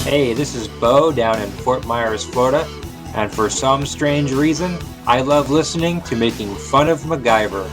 Hey, this is Bo down in Fort Myers, Florida, and for some strange reason, I love listening to Making Fun of MacGyver.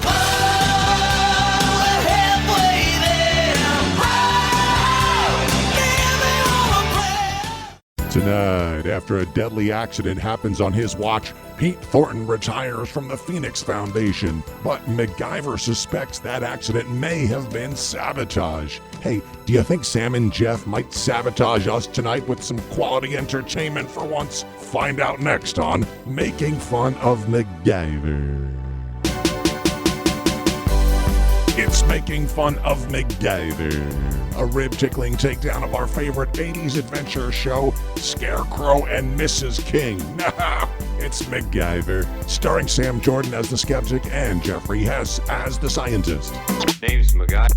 Tonight, after a deadly accident happens on his watch, Pete Thornton retires from the Phoenix Foundation, but MacGyver suspects that accident may have been sabotage. Hey, do you think Sam and Jeff might sabotage us tonight with some quality entertainment for once? Find out next on Making Fun of MacGyver. It's Making Fun of MacGyver, a rib-tickling takedown of our favorite 80s adventure show, Scarecrow and Mrs. King. It's MacGyver, starring Sam Jordan as the skeptic and Jeffrey Hess as the scientist. Name's MacGyver.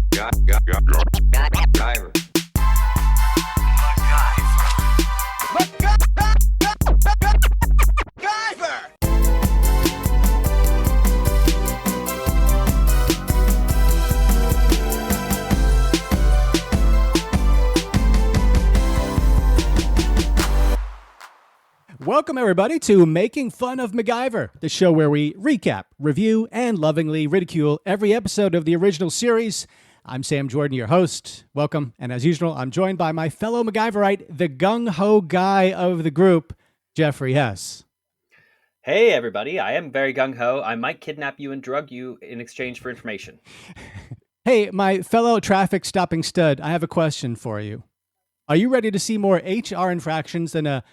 Welcome, everybody, to Making Fun of MacGyver, the show where we recap, review, and lovingly ridicule every episode of the original series. I'm Sam Jordan, your host. Welcome. And as usual, I'm joined by my fellow MacGyverite, the gung-ho guy of the group, Jeffrey Hess. Hey, everybody. I am very gung-ho. I might kidnap you and drug you in exchange for information. Hey, my fellow traffic stopping stud, I have a question for you. Are you ready to see more HR infractions than a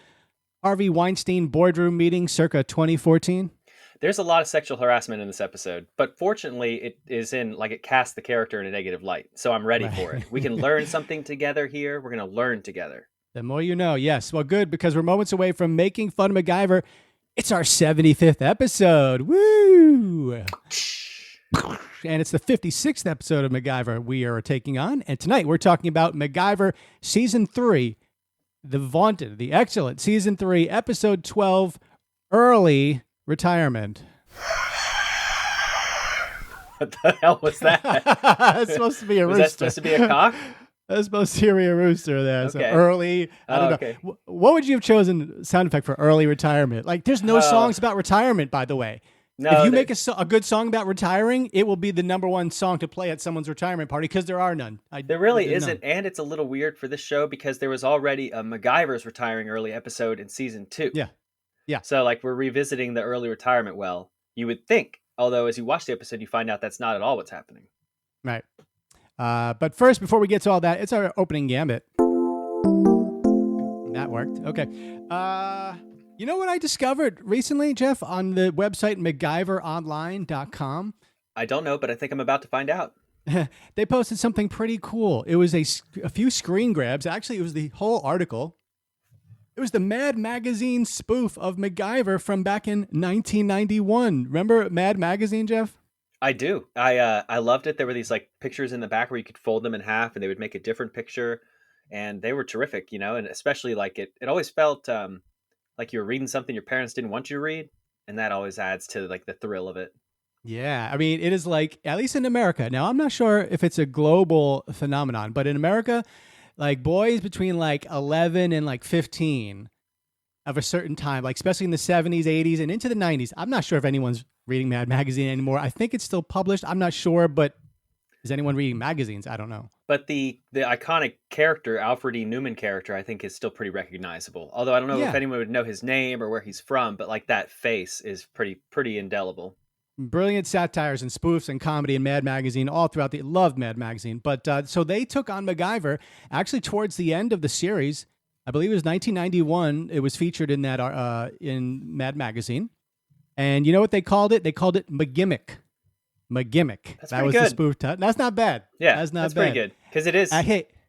Harvey Weinstein boardroom meeting circa 2014? There's a lot of sexual harassment in this episode, but fortunately it casts the character in a negative light. So I'm ready for it. We can learn something together here. We're going to learn together. The more you know. Yes. Well, good, because we're moments away from Making Fun of MacGyver. It's our 75th episode. Woo! And it's the 56th episode of MacGyver we are taking on. And tonight we're talking about MacGyver Season 3, the vaunted, the excellent Season 3, Episode 12, Early Retirement. What the hell was that? It's supposed to be a rooster. Was that supposed to be a cock? That's supposed to be a rooster there. Okay. So early, I don't know. Okay. What would you have chosen sound effect for early retirement? Like, there's no songs about retirement, by the way. No, if you make a good song about retiring, it will be the number one song to play at someone's retirement party, because there are none. There really isn't, and it's a little weird for this show because there was already a MacGyver's retiring early episode in Season 2. Yeah. So, we're revisiting the early retirement well, you would think. Although, as you watch the episode, you find out that's not at all what's happening. Right. But first, before we get to all that, it's our opening gambit. That worked. Okay. You know what I discovered recently, Jeff, on the website MacGyveronline.com? I don't know, but I think I'm about to find out. They posted something pretty cool. It was a few screen grabs. Actually, it was the whole article. It was the Mad Magazine spoof of MacGyver from back in 1991. Remember Mad Magazine, Jeff? I do. I loved it. There were these pictures in the back where you could fold them in half and they would make a different picture. And they were terrific, and especially it always felt like you were reading something your parents didn't want you to read. And that always adds to the thrill of it. Yeah. I mean, it is at least in America. Now, I'm not sure if it's a global phenomenon, but in America, boys between 11 and 15 of a certain time, especially in the 70s, 80s, and into the 90s. I'm not sure if anyone's reading Mad Magazine anymore. I think it's still published. I'm not sure, but is anyone reading magazines? I don't know. But the iconic character, Alfred E. Newman character, I think is still pretty recognizable. Although I don't know if anyone would know his name or where he's from, but that face is pretty indelible. Brilliant satires and spoofs and comedy in Mad Magazine all throughout the... Loved Mad Magazine. But so they took on MacGyver actually towards the end of the series. I believe it was 1991. It was featured in that in Mad Magazine. And you know what they called it? They called it McGimmick. McGimmick. That was good. The spoof. That's not bad. Yeah, that's bad. Pretty good. Because it is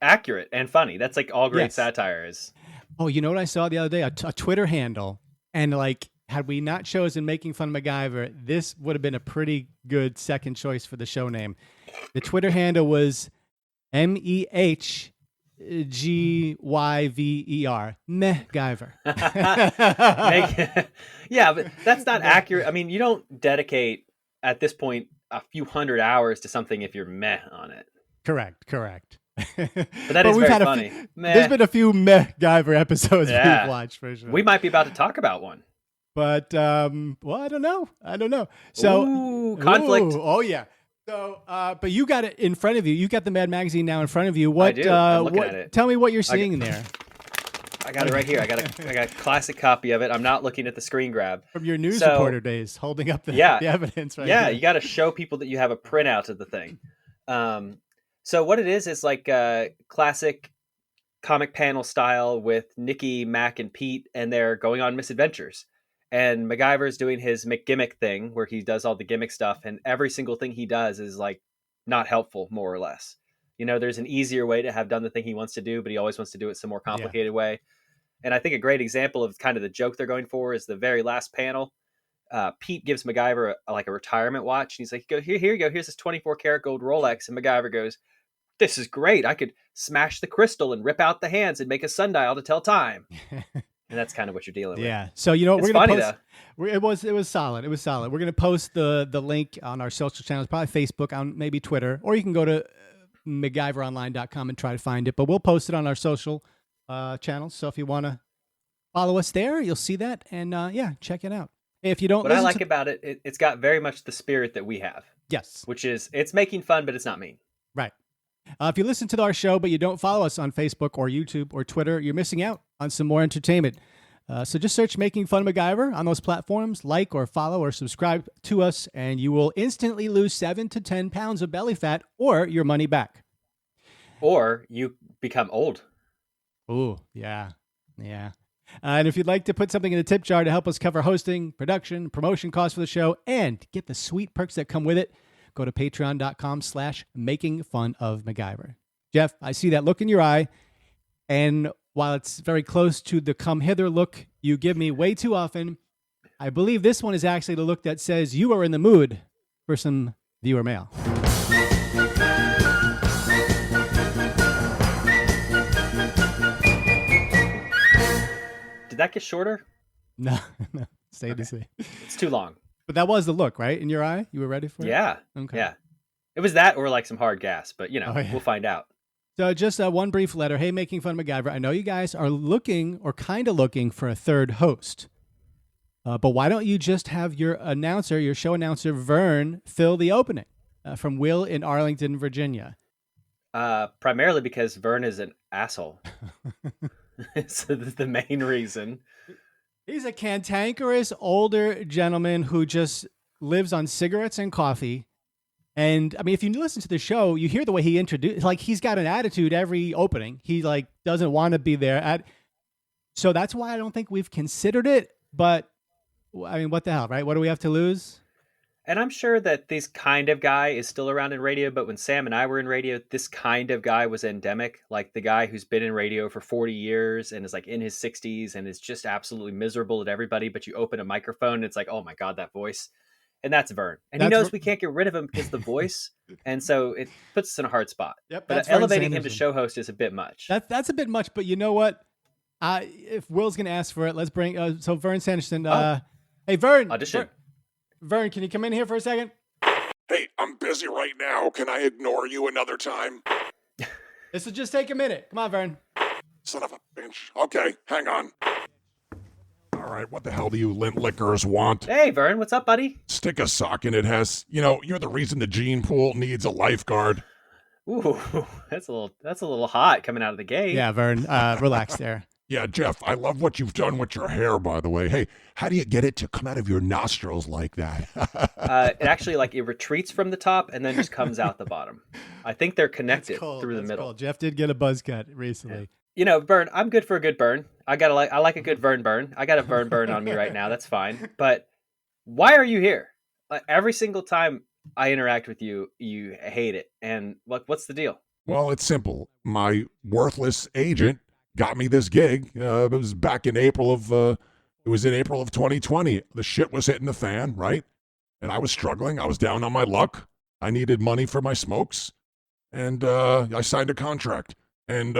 accurate and funny. That's all great satire is. Oh, you know what I saw the other day? A Twitter handle. And had we not chosen Making Fun of MacGyver, this would have been a pretty good second choice for the show name. The Twitter handle was MEHGYVER. MacGyver. Yeah, but that's not accurate. I mean, you don't dedicate, at this point, a few hundred hours to something if you're meh on it. Correct. But that is we've very had funny. There's been a few MacGyver episodes we've watched for sure. We might be about to talk about one. But well, I don't know. So conflict. Oh yeah. So but you got it in front of you. You got the Mad magazine now in front of you. What I do. I'm looking at it. Tell me what you're seeing in there. I got it right here. I got a classic copy of it. I'm not looking at the screen grab. From your news reporter days, holding up the evidence right Yeah, here. you got to show people that you have a printout of the thing. So what it is like classic comic panel style with Nikki, Mac, and Pete, and they're going on misadventures. And MacGyver's doing his McGimmick thing where he does all the gimmick stuff, and every single thing he does is like not helpful, more or less. You know, there's an easier way to have done the thing he wants to do, but he always wants to do it some more complicated way. And I think a great example of kind of the joke they're going for is the very last panel. Pete gives MacGyver a retirement watch. And he's like, here you go. Here's this 24 karat gold Rolex. And MacGyver goes, this is great. I could smash the crystal and rip out the hands and make a sundial to tell time. And that's kind of what you're dealing with. Yeah. So, you know, it's funny, though. It was solid. It was solid. We're going to post the link on our social channels, probably Facebook, on maybe Twitter, or you can go to MacGyveronline.com and try to find it. But we'll post it on our social channels. So if you want to follow us there, you'll see that. And check it out. If you don't, what I like about it, it's got very much the spirit that we have. Yes. Which is, it's making fun, but it's not mean. Right. If you listen to our show, but you don't follow us on Facebook or YouTube or Twitter, you're missing out on some more entertainment. So just search Making Fun of MacGyver on those platforms, like or follow or subscribe to us, and you will instantly lose 7 to 10 pounds of belly fat or your money back. Or you become old. Ooh, yeah. Yeah. And if you'd like to put something in the tip jar to help us cover hosting, production, promotion costs for the show, and get the sweet perks that come with it, go to patreon.com/makingfunofmacgyver. Jeff, I see that look in your eye. And while it's very close to the come hither look you give me way too often, I believe this one is actually the look that says you are in the mood for some viewer mail. Did that get shorter? No. Stay the same. It's too long. But that was the look, right? In your eye? You were ready for it? Yeah. Okay. Yeah. It was that or like some hard gas, but we'll find out. So just one brief letter. Hey, Making Fun of MacGyver, I know you guys are looking or kind of looking for a third host. But why don't you just have your show announcer, Vern, fill the opening from Will in Arlington, Virginia? Primarily because Vern is an asshole. So that's the main reason. He's a cantankerous older gentleman who just lives on cigarettes and coffee. And I mean, if you listen to the show, you hear the way he introduced, like he's got an attitude every opening. He like doesn't want to be there. So that's why I don't think we've considered it. But I mean, what the hell, right? What do we have to lose? And I'm sure that this kind of guy is still around in radio, but when Sam and I were in radio, this kind of guy was endemic. Like the guy who's been in radio for 40 years and is like in his 60s and is just absolutely miserable at everybody. But you open a microphone and it's like, oh my God, that voice. And that's Vern. And he knows we can't get rid of him because of the voice. And so it puts us in a hard spot. Yep, but elevating him to show host is a bit much. That's a bit much, but you know what? If Will's going to ask for it, let's bring, so Vern Sanderson, hey, Vern. Audition. Vern, can you come in here for a second? Hey, I'm busy right now. Can I ignore you another time? This will just take a minute. Come on, Vern. Son of a bitch. Okay, hang on. All right, what the hell do you lint lickers want? Hey, Vern, what's up, buddy? Stick a sock in it, Hess. You know, you're the reason the gene pool needs a lifeguard. Ooh, that's a little hot coming out of the gate. Yeah, Vern, relax there. Yeah, Jeff, I love what you've done with your hair, by the way. Hey, how do you get it to come out of your nostrils like that? It actually, it retreats from the top and then just comes out the bottom. I think they're connected through the middle. Cool. Jeff did get a buzz cut recently. Yeah. You know, Vern, I'm good for a good burn. I like a good Vern burn. I got a Vern burn on me right now. That's fine. But why are you here? Every single time I interact with you, you hate it. And what's the deal? Well, it's simple. My worthless agent got me this gig. It was back in April of 2020. The shit was hitting the fan, right? And I was struggling. I was down on my luck. I needed money for my smokes. And I signed a contract. And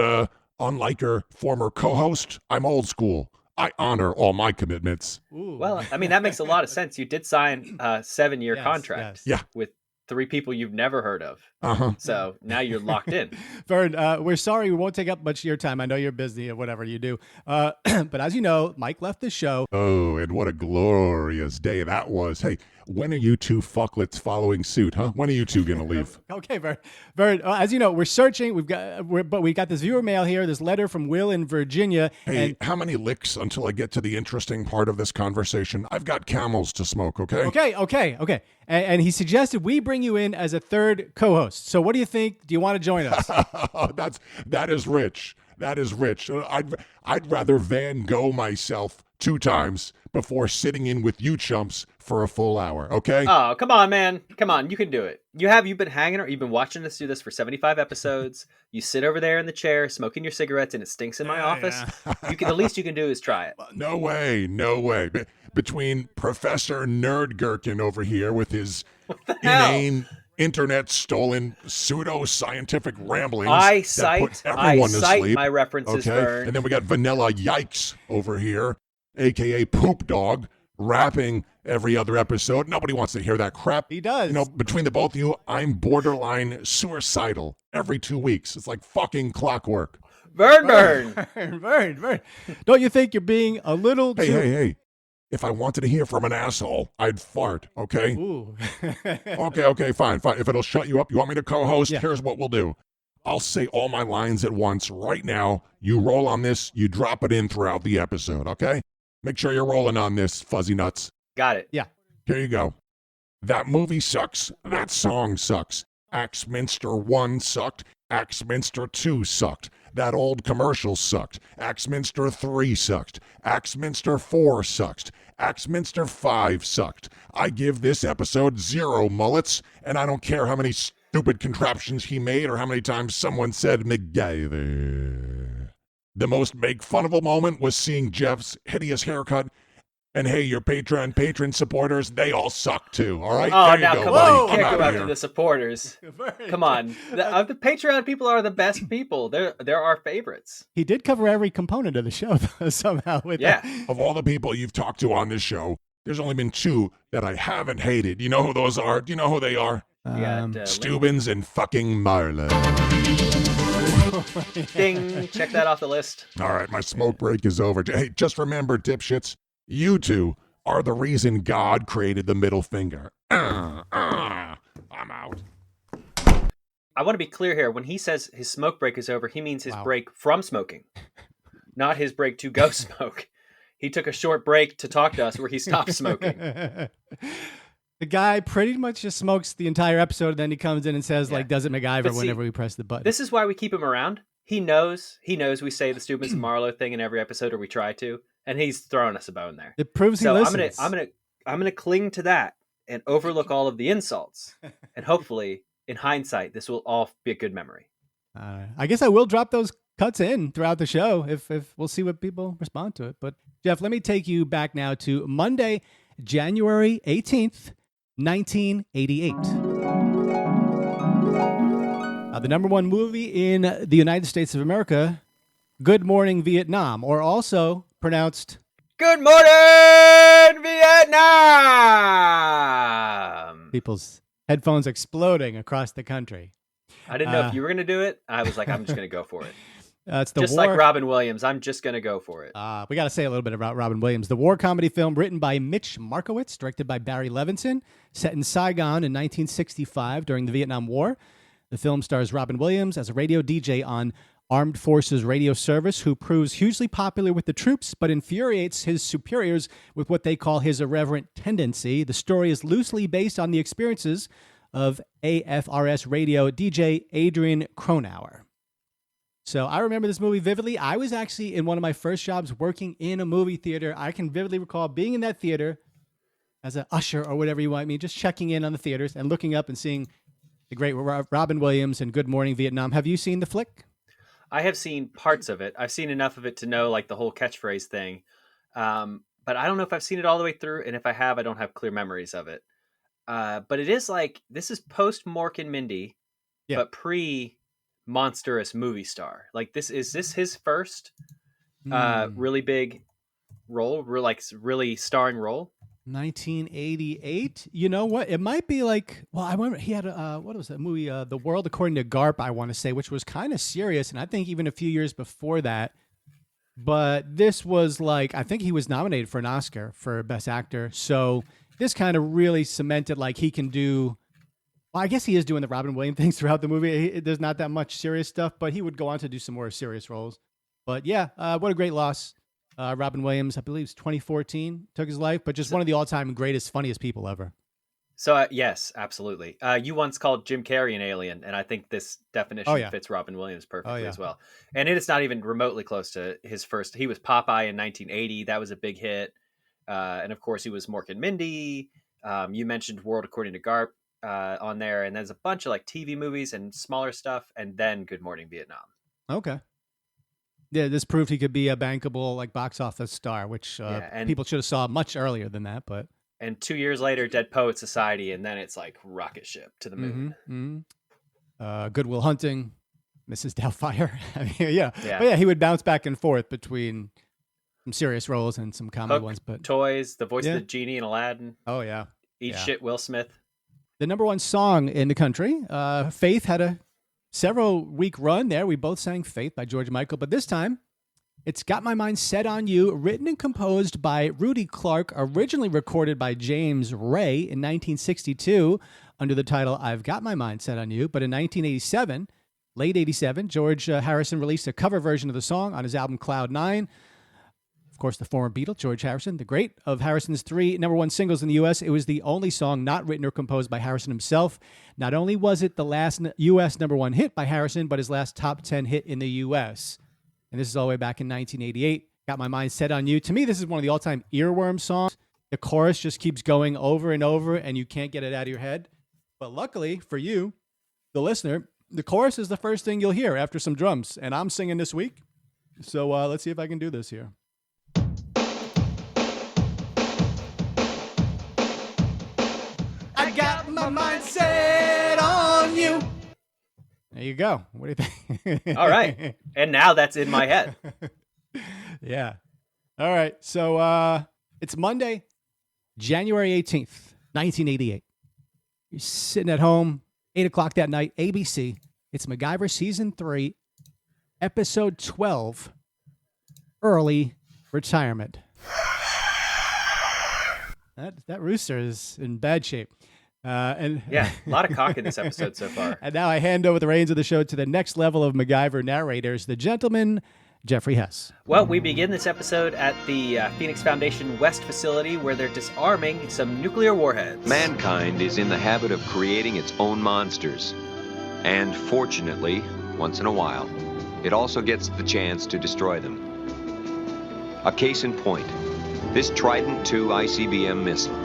unlike your former co-host, I'm old school. I honor all my commitments. Ooh. Well, I mean, that makes a lot of sense. You did sign a 7-year contract with 3 people you've never heard of. So now you're locked in. Vern, we're sorry we won't take up much of your time. I know you're busy or whatever you do. But as you know, Mike left the show. Oh, and what a glorious day that was. Hey, when are you two fucklets following suit, huh? When are you two going to leave? Okay, Vern. Vern, as you know, we're searching. We got this viewer mail here, this letter from Will in Virginia. Hey, and how many licks until I get to the interesting part of this conversation? I've got Camels to smoke, okay? Okay. And he suggested we bring you in as a third co-host. So what do you think? Do you want to join us? That is rich. That is rich. I'd rather Van Gogh myself 2 times before sitting in with you chumps for a full hour, okay? Oh, come on, man. Come on, you can do it. You've been watching us do this for 75 episodes. You sit over there in the chair smoking your cigarettes and it stinks in my office. Yeah. The least you can do is try it. No way. Between Professor Nerd Gherkin over here with his inane internet stolen pseudo-scientific ramblings I that cite put everyone to sleep. My references, okay? Vern. And then we got Vanilla Yikes over here, aka Poop Dog, rapping every other episode. Nobody wants to hear that crap. He does. You know, between the both of you, I'm borderline suicidal every 2 weeks. It's like fucking clockwork. Vern. Don't you think you're being a little too... Hey. If I wanted to hear from an asshole, I'd fart, okay? Ooh. Okay, fine. If it'll shut you up, you want me to co-host? Yeah. Here's what we'll do. I'll say all my lines at once right now. You roll on this, you drop it in throughout the episode, okay? Make sure you're rolling on this, fuzzy nuts. Got it. Yeah. Here you go. That movie sucks. That song sucks. Axminster 1 sucked. Axminster 2 sucked. That old commercial sucked. Axminster 3 sucked. Axminster 4 sucked. Axminster 5 sucked. I give this episode 0 mullets, and I don't care how many stupid contraptions he made or how many times someone said MacGyver. The most make-funnable moment was seeing Jeff's hideous haircut. And hey, your patron supporters, they all suck too, all right? Oh, there now you go, come buddy. on. You I'm can't go outta after here. the supporters. Come on. The Patreon people are the best people. They're our favorites. He did cover every component of the show though, somehow. With that. Of all the people you've talked to on this show, there's only been 2 that I haven't hated. You know who those are? Do you know who they are? Steubens and fucking Marla. Ding. Check that off the list. All right, my smoke break is over. Hey, just remember, dipshits, you 2 are the reason God created the middle finger. I'm out. I want to be clear here. When he says his smoke break is over, he means his break from smoking, not his break to go smoke. He took a short break to talk to us where he stopped smoking. The guy pretty much just smokes the entire episode, and then he comes in and says, does it MacGyver whenever we press the button. This is why we keep him around. He knows we say the Steubens and Marlowe thing in every episode, or we try to, and he's throwing us a bone there. It proves he listens. I'm gonna cling to that and overlook all of the insults, and hopefully, in hindsight, this will all be a good memory. I guess I will drop those cuts in throughout the show if we'll see what people respond to it. But Jeff, let me take you back now to Monday, January 18th, 1988. The number 1 movie in the United States of America, Good Morning Vietnam, or also pronounced Good Morning Vietnam. People's headphones exploding across the country. I didn't know if you were going to do it. I was like, I'm just going to go for it. It's the just war... like Robin Williams. I'm just going to go for it. We got to say a little bit about Robin Williams. The war comedy film written by Mitch Markowitz, directed by Barry Levinson, set in Saigon in 1965 during the Vietnam War. The film stars Robin Williams as a radio DJ on Armed Forces radio service who proves hugely popular with the troops but infuriates his superiors with what they call his irreverent tendency. The story is loosely based on the experiences of AFRS radio DJ Adrian Cronauer. So I remember this movie vividly. I was actually in one of my first jobs working in a movie theater. I can vividly recall being in that theater as an usher or whatever you want me, just checking in on the theaters and looking up and seeing the great Robin Williams and Good Morning Vietnam. Have you seen the flick? I have seen parts of it. I've seen enough of it to know the whole catchphrase thing. But I don't know if I've seen it all the way through. And if I have, I don't have clear memories of it. But it is this is post Mork and Mindy, but pre monstrous movie star. Is this his first really big role? Really starring role? 1988. You know what? It might be like, well, I remember he had what was that movie? The World According to Garp, I want to say, which was kind of serious, and I think even a few years before that. But this was like, I think he was nominated for an Oscar for Best Actor. So this kind of really cemented like he can do. Well, I guess he is doing the Robin Williams things throughout the movie. There's not that much serious stuff, but he would go on to do some more serious roles. But yeah, what a great loss. Robin Williams, I believe, 2014 took his life, but just one of the all-time greatest, funniest people ever. So yes, absolutely. You once called Jim Carrey an alien, and I think this definition fits Robin Williams perfectly as well. And it is not even remotely close to his first. He was Popeye in 1980. That was a big hit. And of course, he was Mork and Mindy. You mentioned World According to Garp on there, and there's a bunch of like TV movies and smaller stuff, and then Good Morning Vietnam. Okay. Yeah, this proved he could be a bankable like box office star, which people should have saw much earlier than that. But 2 years later, Dead Poet Society, and then it's like rocket ship to the moon. Good Will Hunting, Mrs. Doubtfire. I mean, But yeah, he would bounce back and forth between some serious roles and some comedy ones. But Toys, the voice of the genie in Aladdin. Oh yeah, Eat shit, Will Smith. The number one song in the country. Faith had a several week run there. We both sang Faith by George Michael, but this time it's Got My Mind Set on You, written and composed by Rudy Clark, originally recorded by James Ray in 1962 under the title I've Got My Mind Set on You. But in 1987, late 87, George Harrison released a cover version of the song on his album Cloud 9. Of course, the former Beatle, George Harrison, the great of Harrison's 3 number one singles in the U.S. It was the only song not written or composed by Harrison himself. Not only was it the last U.S. number one hit by Harrison, but his last top 10 hit in the U.S. And this is all the way back in 1988. Got My Mind Set on You. To me, this is one of the all-time earworm songs. The chorus just keeps going over and over, and you can't get it out of your head. But luckily for you, the listener, the chorus is the first thing you'll hear after some drums. And I'm singing this week. So let's see if I can do this here. I got my mind set on you. There you go. What do you think? All right. And now that's in my head. Yeah. All right. So it's Monday, January 18th, 1988. You're sitting at home, 8 o'clock that night, ABC. It's MacGyver Season 3, Episode 12, Early Retirement. That rooster is in bad shape. And yeah, a lot of cock in this episode so far. And now I hand over the reins of the show to the next level of MacGyver narrators, the gentleman, Jeffrey Hess. Well, we begin this episode at the Phoenix Foundation West facility where they're disarming some nuclear warheads. Mankind is in the habit of creating its own monsters. And fortunately, once in a while, it also gets the chance to destroy them. A case in point, this Trident II ICBM missile.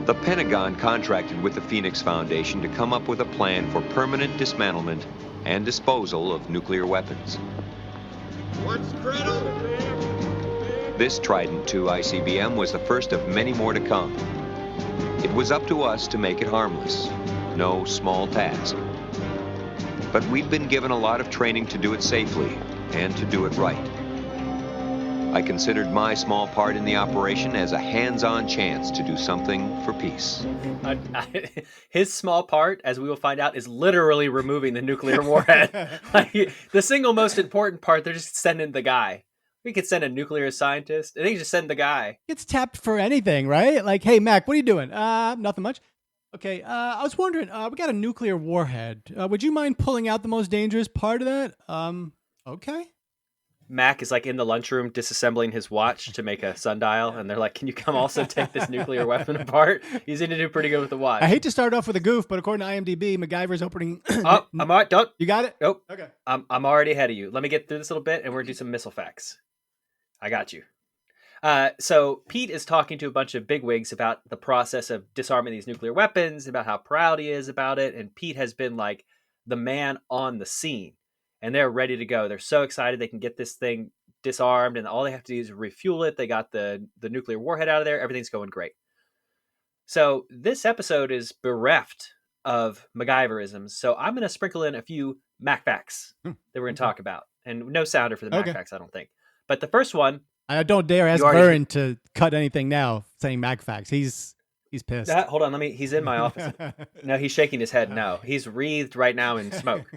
The Pentagon contracted with the Phoenix Foundation to come up with a plan for permanent dismantlement and disposal of nuclear weapons. What's critical? This Trident II ICBM was the first of many more to come. It was up to us to make it harmless. No small task. But we'd been given a lot of training to do it safely and to do it right. I considered my small part in the operation as a hands-on chance to do something for peace. His small part, as we will find out, is literally removing the nuclear warhead. The single most important part, they're just sending the guy. We could send a nuclear scientist. I think just send the guy. Gets tapped for anything, right? Like, hey, Mac, what are you doing? Nothing much. Okay, I was wondering, we got a nuclear warhead. Would you mind pulling out the most dangerous part of that? Okay. Mac is like in the lunchroom disassembling his watch to make a sundial, and they're like, can you come also take this nuclear weapon apart? He's going to do pretty good with the watch. I hate to start off with a goof, but according to IMDb, MacGyver's opening... Oh, I'm all right. Don't. You got it? Nope. Okay. I'm already ahead of you. Let me get through this little bit, and we're going to do some missile facts. I got you. So Pete is talking to a bunch of bigwigs about the process of disarming these nuclear weapons, about how proud he is about it, and Pete has been like the man on the scene. And they're ready to go. They're so excited they can get this thing disarmed, and all they have to do is refuel it. They got the nuclear warhead out of there. Everything's going great. So this episode is bereft of MacGyverisms. So I'm going to sprinkle in a few Mac facts that we're going to talk about. And no sounder for the Mac facts, I don't think. But the first one I don't dare ask Vern to cut anything now saying MagFacts. He's pissed. Hold on, he's in my office. No, he's shaking his head no. He's wreathed right now in smoke.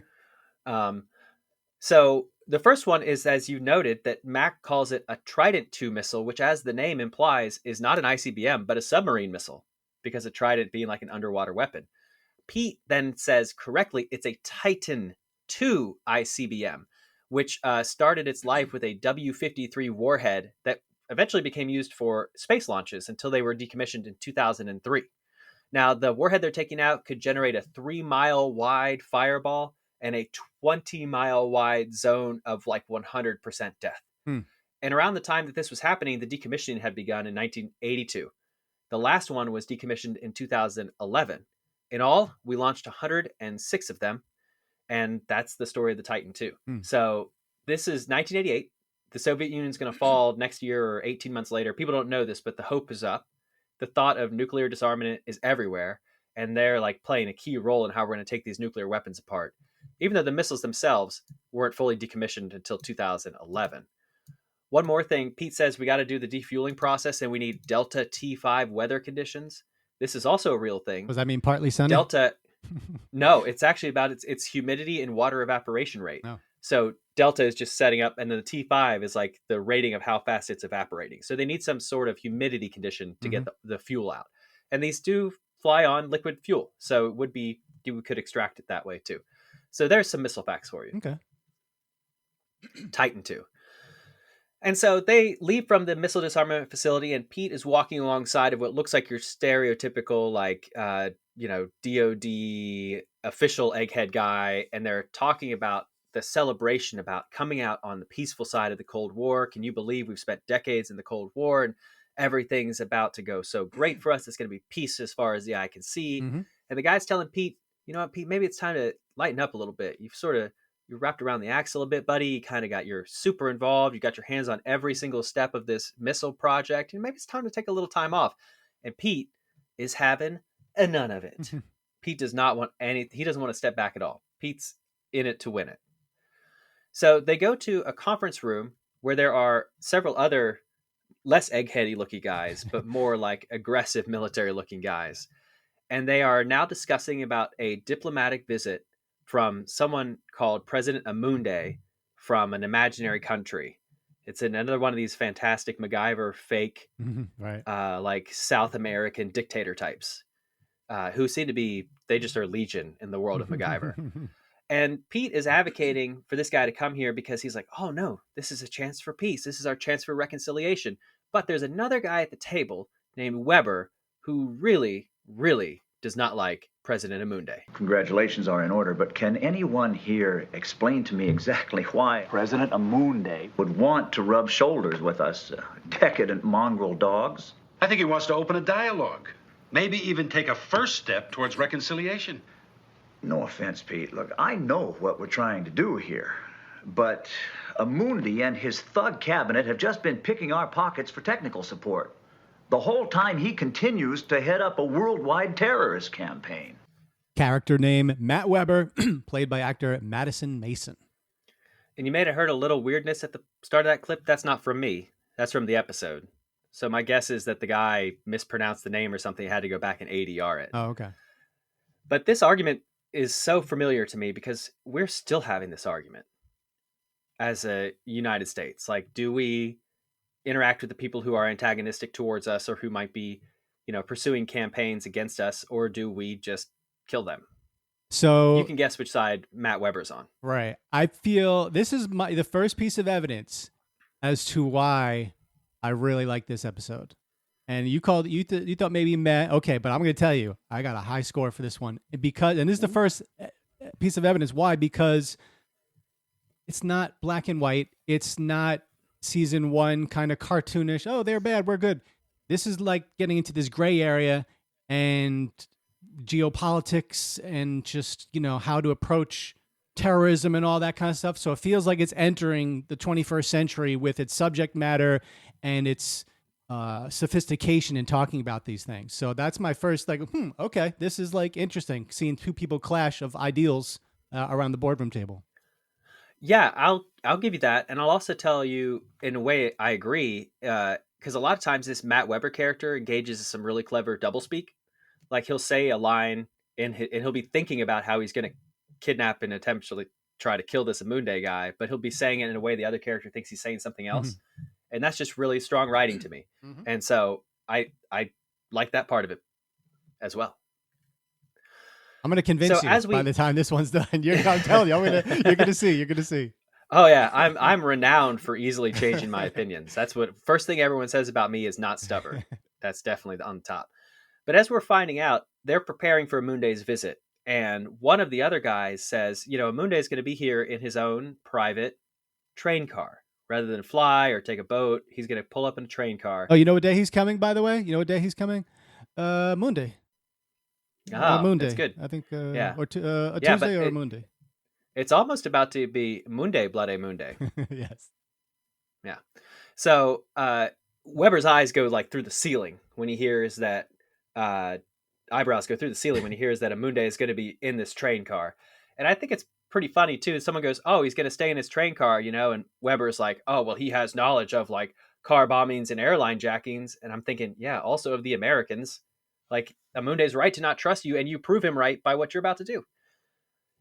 So the first one is, as you noted, that Mac calls it a Trident II missile, which, as the name implies, is not an ICBM, but a submarine missile, because a Trident being like an underwater weapon. Pete then says correctly it's a Titan II ICBM, which started its life with a W-53 warhead that eventually became used for space launches until they were decommissioned in 2003. Now, the warhead they're taking out could generate a 3-mile wide fireball and a 20-mile wide zone of like 100% death. And around the time that this was happening, the decommissioning had begun in 1982. The last one was decommissioned in 2011. In all, we launched 106 of them, and that's the story of the Titan II. So this is 1988. The Soviet Union's going to fall next year or 18 months later. People don't know this, but the hope is up. The thought of nuclear disarmament is everywhere, and they're like playing a key role in how we're going to take these nuclear weapons apart, even though the missiles themselves weren't fully decommissioned until 2011. One more thing, Pete says we got to do the defueling process, and we need Delta T5 weather conditions. This is also a real thing. Does that mean partly sunny? Delta, no, it's actually about its humidity and water evaporation rate. Oh. So Delta is just setting up, and then the T5 is like the rating of how fast it's evaporating. So they need some sort of humidity condition to get the fuel out. And these do fly on liquid fuel. So it would be, we could extract it that way too. So there's some missile facts for you. Okay. Titan II. And so they leave from the missile disarmament facility, and Pete is walking alongside of what looks like your stereotypical, like, DOD official egghead guy. And they're talking about the celebration about coming out on the peaceful side of the Cold War. Can you believe we've spent decades in the Cold War and everything's about to go so great for us? It's going to be peace as far as the eye can see. And the guy's telling Pete, you know what, Pete, maybe it's time to lighten up a little bit. You're wrapped around the axle a bit, buddy. You kind of got your super involved. You got your hands on every single step of this missile project. And maybe it's time to take a little time off. And Pete is having none of it. Pete does not want he doesn't want to step back at all. Pete's in it to win it. So they go to a conference room where there are several other less eggheady looking guys, but more like aggressive military looking guys. And they are now discussing about a diplomatic visit from someone called President Amunde from an imaginary country. It's another one of these fantastic MacGyver fake, like South American dictator types who seem to be, they just are legion in the world of MacGyver. And Pete is advocating for this guy to come here because he's like, oh no, this is a chance for peace. This is our chance for reconciliation. But there's another guy at the table named Weber who really, really does not like President Amunde. Congratulations are in order, but can anyone here explain to me exactly why President Amunde would want to rub shoulders with us, decadent mongrel dogs? I think he wants to open a dialogue. Maybe even take a first step towards reconciliation. No offense, Pete. Look, I know what we're trying to do here. But Amundi and his thug cabinet have just been picking our pockets for technical support. The whole time he continues to head up a worldwide terrorist campaign. Character name, Matt Weber, played by actor Madison Mason. And you may have heard a little weirdness at the start of that clip. That's not from me. That's from the episode. So my guess is that the guy mispronounced the name or something, had to go back and ADR it. Oh, okay. But this argument is so familiar to me because we're still having this argument as a United States. Like, do we interact with the people who are antagonistic towards us or who might be, pursuing campaigns against us, or do we just kill them? So you can guess which side Matt Weber's on. Right. I feel this is the first piece of evidence as to why I really like this episode. And you thought maybe Matt, okay, but I'm going to tell you, I got a high score for this one and this is the first piece of evidence. Why? Because it's not black and white. It's not season one kind of cartoonish. Oh, they're bad, we're good. This is like getting into this gray area and geopolitics and just, how to approach terrorism and all that kind of stuff. So it feels like it's entering the 21st century with its subject matter and its sophistication in talking about these things. So that's my first okay, this is like interesting, seeing two people clash of ideals around the boardroom table. Yeah, I'll give you that, and I'll also tell you in a way I agree, because a lot of times this Matt Weber character engages in some really clever doublespeak. Like he'll say a line and he'll be thinking about how he's going to kidnap and potentially try to kill this Amunde guy, but he'll be saying it in a way the other character thinks he's saying something else, and that's just really strong writing to me. And so I like that part of it as well. I'm going to convince you by the time this one's done. I'm telling you, you're going to see. You're going to see. Oh yeah, I'm renowned for easily changing my opinions. That's what first thing everyone says about me is not stubborn. That's definitely on top. But as we're finding out, they're preparing for Amunde's visit, and one of the other guys says, Amunde is going to be here in his own private train car rather than fly or take a boat. He's going to pull up in a train car. Oh, you know what day he's coming? By the way, you know what day he's coming? Monday. Monday. That's good. I think. Yeah. Or a Tuesday or a Monday. It's almost about to be Munde, Bloody Munde. Yes. Yeah. So Weber's eyes go like through the ceiling when he hears that. Eyebrows go through the ceiling when he hears that Amunde is going to be in this train car, and I think it's pretty funny too. Someone goes, "Oh, he's going to stay in his train car," and Weber's like, "Oh, well, he has knowledge of like car bombings and airline jackings," and I'm thinking, yeah, also of the Americans. Like Amunde's right to not trust you, and you prove him right by what you're about to do.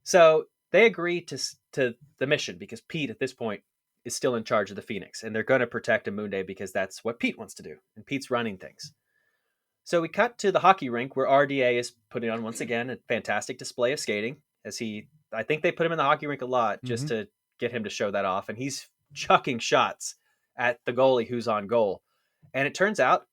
So they agree to the mission because Pete at this point is still in charge of the Phoenix, and they're going to protect Amunde because that's what Pete wants to do, and Pete's running things. So we cut to the hockey rink where RDA is putting on once again a fantastic display of skating. I think they put him in the hockey rink a lot just to get him to show that off, and he's chucking shots at the goalie who's on goal, and it turns out.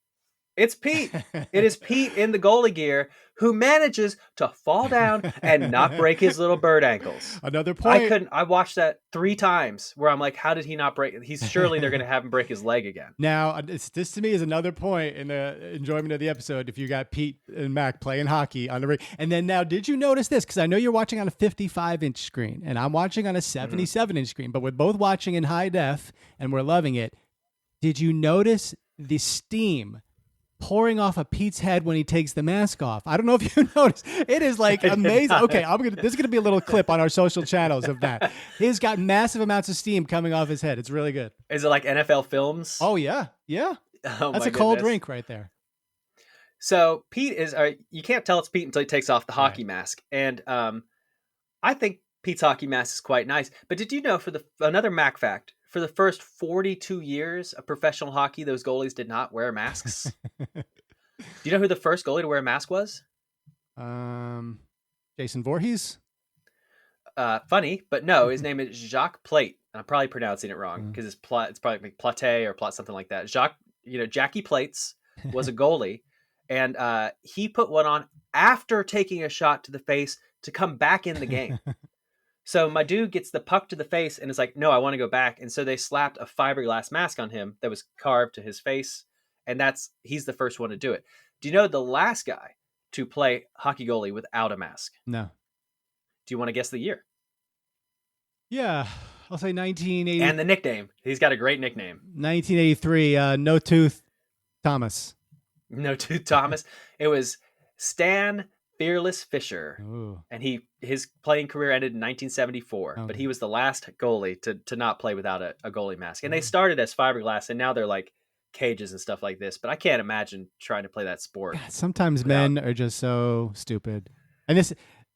It's Pete. It is Pete in the goalie gear who manages to fall down and not break his little bird ankles. Another point. I watched that 3 times where I'm like, how did he not break? Surely they're going to have him break his leg again. Now, this to me is another point in the enjoyment of the episode. If you got Pete and Mac playing hockey on the ring. And then now, did you notice this? Because I know you're watching on a 55-inch screen and I'm watching on a 77-inch screen, but we're both watching in high def and we're loving it. Did you notice the steam pouring off of Pete's head when he takes the mask off? I don't know if you noticed. It is like amazing. Okay, this is gonna be a little clip on our social channels of that. He's got massive amounts of steam coming off his head. It's really good. Is it like NFL Films? Oh yeah. That's a cold drink right there. So Pete is. You can't tell it's Pete until he takes off the hockey mask, and I think Pete's hockey mask is quite nice. But did you know another Mac fact? For the first 42 years of professional hockey, those goalies did not wear masks. Do you know who the first goalie to wear a mask was? Jason Voorhees? Funny, but no, his name is Jacques Plate. I'm probably pronouncing it wrong because it's probably Plate or something like that. Jackie Plates was a goalie, and he put one on after taking a shot to the face to come back in the game. So my dude gets the puck to the face and is like, no, I want to go back. And so they slapped a fiberglass mask on him that was carved to his face. And he's the first one to do it. Do you know the last guy to play hockey goalie without a mask? No. Do you want to guess the year? Yeah, I'll say 1980. And the nickname. He's got a great nickname. 1983, No Tooth Thomas. No Tooth Thomas. It was Stan Fearless Fisher. Ooh. And his playing career ended in 1974, but he was the last goalie to not play without a goalie mask. And they started as fiberglass, and now they're like cages and stuff like this. But I can't imagine trying to play that sport. God, sometimes men are just so stupid. And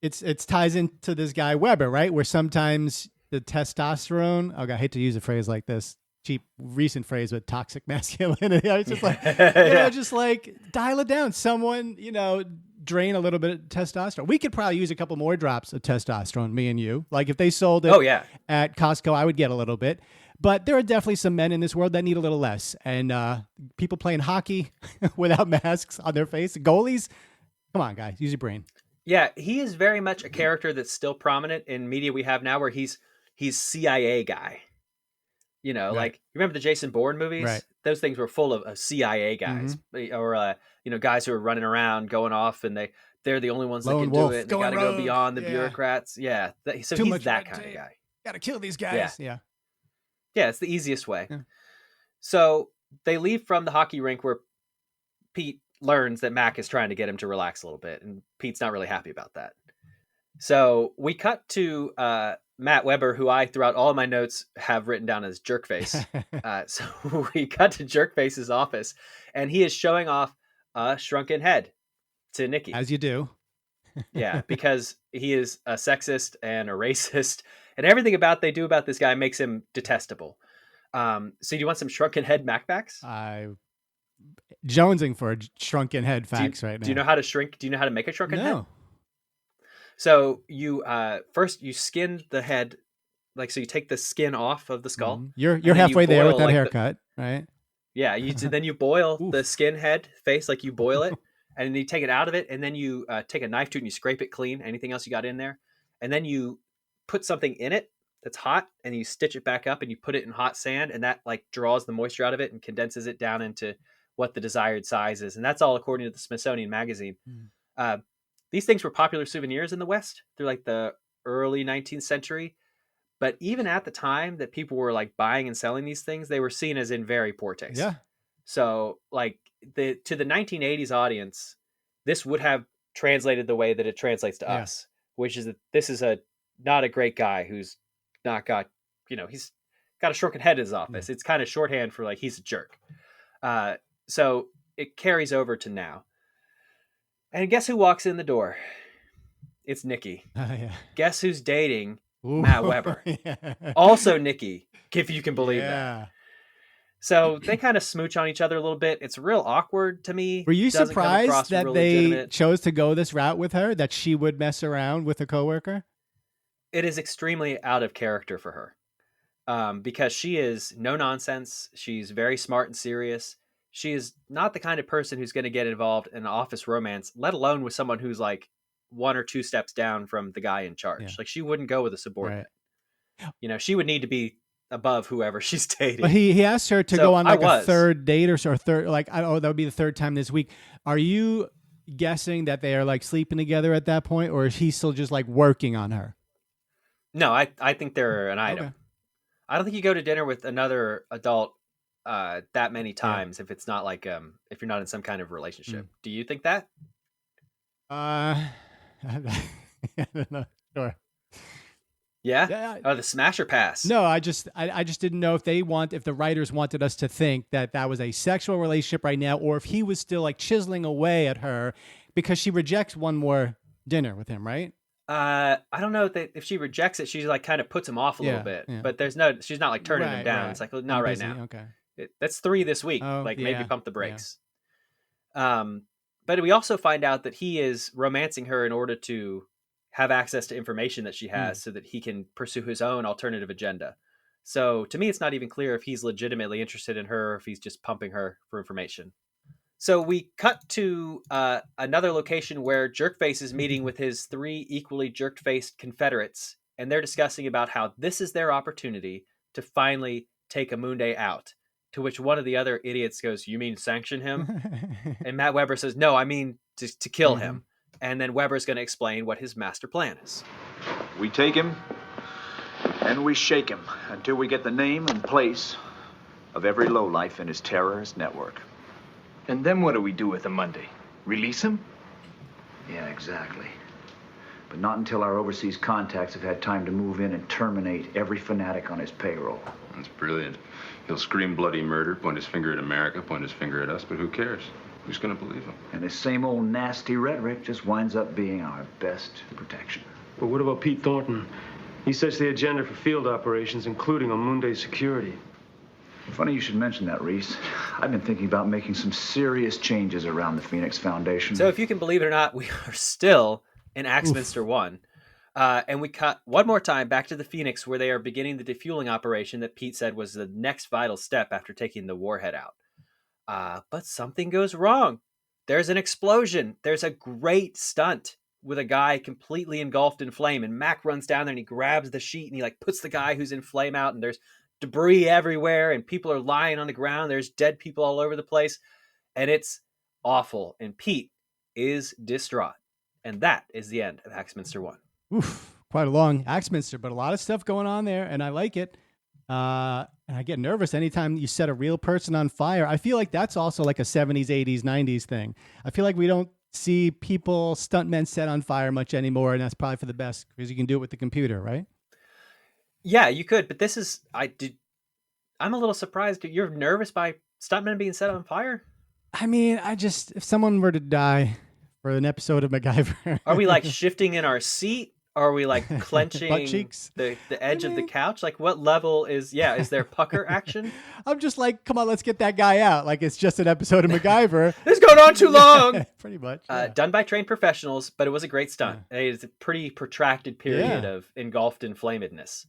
it ties into this guy Weber, right? Where sometimes the testosterone. Oh God, I hate to use a phrase like this. Cheap recent phrase with toxic masculinity. It's just like, just like dial it down. Someone, drain a little bit of testosterone. We could probably use a couple more drops of testosterone, me and you. Like if they sold it at Costco, I would get a little bit. But there are definitely some men in this world that need a little less. And people playing hockey without masks on their face. Goalies, come on, guys, use your brain. Yeah, he is very much a character that's still prominent in media we have now where he's CIA guy. Like you remember the Jason Bourne movies? Right. Those things were full of CIA guys or guys who are running around going off and they're the only ones that can do it. And they got to go beyond the bureaucrats. Yeah. So he's that kind of guy. Got to kill these guys. Yeah. Yeah, it's the easiest way. Yeah. So they leave from the hockey rink where Pete learns that Mac is trying to get him to relax a little bit, and Pete's not really happy about that. So we cut to Matt Weber, who I, throughout all of my notes, have written down as Jerkface. So we cut to Jerkface's office, and he is showing off a shrunken head to Nikki. As you do. Yeah, because he is a sexist and a racist, and everything they do about this guy makes him detestable. So do you want some shrunken head Mac facts? Jonesing for shrunken head facts right now. Do you know how to shrink? Do you know how to make a shrunken head? No. So you first you skin the head, so you take the skin off of the skull. Mm-hmm. You're halfway there with that haircut, right? Yeah, then you boil the skin head face, you boil it, and then you take it out of it, and then you take a knife to it and you scrape it clean, anything else you got in there, and then you put something in it that's hot, and you stitch it back up, and you put it in hot sand, and that draws the moisture out of it and condenses it down into what the desired size is, and that's all according to the Smithsonian Magazine. These things were popular souvenirs in the West through the early 19th century. But even at the time that people were buying and selling these things, they were seen as in very poor taste. Yeah. So to the 1980s audience, this would have translated the way that it translates to us, which is that this is not a great guy who's not got, he's got a shrunken head in his office. It's kind of shorthand for he's a jerk. So it carries over to now. And guess who walks in the door? It's Nikki. Yeah. Guess who's dating Matt Weber? Also Nikki, if you can believe that. So they kind of smooch on each other a little bit. It's real awkward to me. Were you surprised that they chose to go this route with her, that she would mess around with a coworker? It is extremely out of character for her because she is no nonsense. She's very smart and serious. She is not the kind of person who's going to get involved in an office romance, let alone with someone who's one or two steps down from the guy in charge. Yeah. she wouldn't go with a subordinate. Right. She would need to be above whoever she's dating. But he asked her to go on a third date or third, that would be the third time this week. Are you guessing that they are sleeping together at that point, or is he still just working on her? No, I think they're an item. Okay. I don't think you go to dinner with another adult that many times if it's not if you're not in some kind of relationship. Do you think that? I don't know. Sure. Yeah. Oh, the smash or pass. No, I just didn't know if the writers wanted us to think that was a sexual relationship right now, or if he was still chiseling away at her because she rejects one more dinner with him, right? I don't know if she rejects it, she kind of puts him off a little bit, but she's not turning him down. Right. It's not right now. Okay. That's 3 this week. Oh, maybe pump the brakes. Yeah. But we also find out that he is romancing her in order to have access to information that she has so that he can pursue his own alternative agenda. So to me, it's not even clear if he's legitimately interested in her or if he's just pumping her for information. So we cut to another location where Jerkface is meeting with his 3 equally jerk-faced Confederates, and they're discussing about how this is their opportunity to finally take Amunde out. To which one of the other idiots goes, "You mean sanction him?" And Matt Weber says, "No, I mean to kill him." And then Weber's going to explain what his master plan is. We take him and we shake him until we get the name and place of every lowlife in his terrorist network. And then what do we do with him Monday? Release him? Yeah, exactly. But not until our overseas contacts have had time to move in and terminate every fanatic on his payroll. That's brilliant. He'll scream bloody murder, point his finger at America, point his finger at us, but who cares? Who's going to believe him? And his same old nasty rhetoric just winds up being our best protection. But what about Pete Thornton? He sets the agenda for field operations, including Amunde's security. Funny you should mention that, Reese. I've been thinking about making some serious changes around the Phoenix Foundation. So if you can believe it or not, we are still in Axminster 1. And we cut one more time back to the Phoenix where they are beginning the defueling operation that Pete said was the next vital step after taking the warhead out. But something goes wrong. There's an explosion. There's a great stunt with a guy completely engulfed in flame. And Mac runs down there and he grabs the sheet and he puts the guy who's in flame out. And there's debris everywhere and people are lying on the ground. There's dead people all over the place. And it's awful. And Pete is distraught. And that is the end of Axminster 1. Oof, quite a long Axminster, but a lot of stuff going on there, and I like it. And I get nervous anytime you set a real person on fire. I feel like that's also like a 70s, 80s, 90s thing. I feel like we don't see stuntmen set on fire much anymore, and that's probably for the best because you can do it with the computer, right? Yeah, you could, but I'm a little surprised. You're nervous by stuntmen being set on fire? I mean, if someone were to die for an episode of MacGyver, are we like shifting in our seat? Are we like butt clenching cheeks, the edge of the couch? Like what level is there pucker action? I'm just like, come on, let's get that guy out. Like it's just an episode of MacGyver. It's going on too long. Pretty much. Done by trained professionals, but it was a great stunt. It's a pretty protracted period of engulfed in flamedness.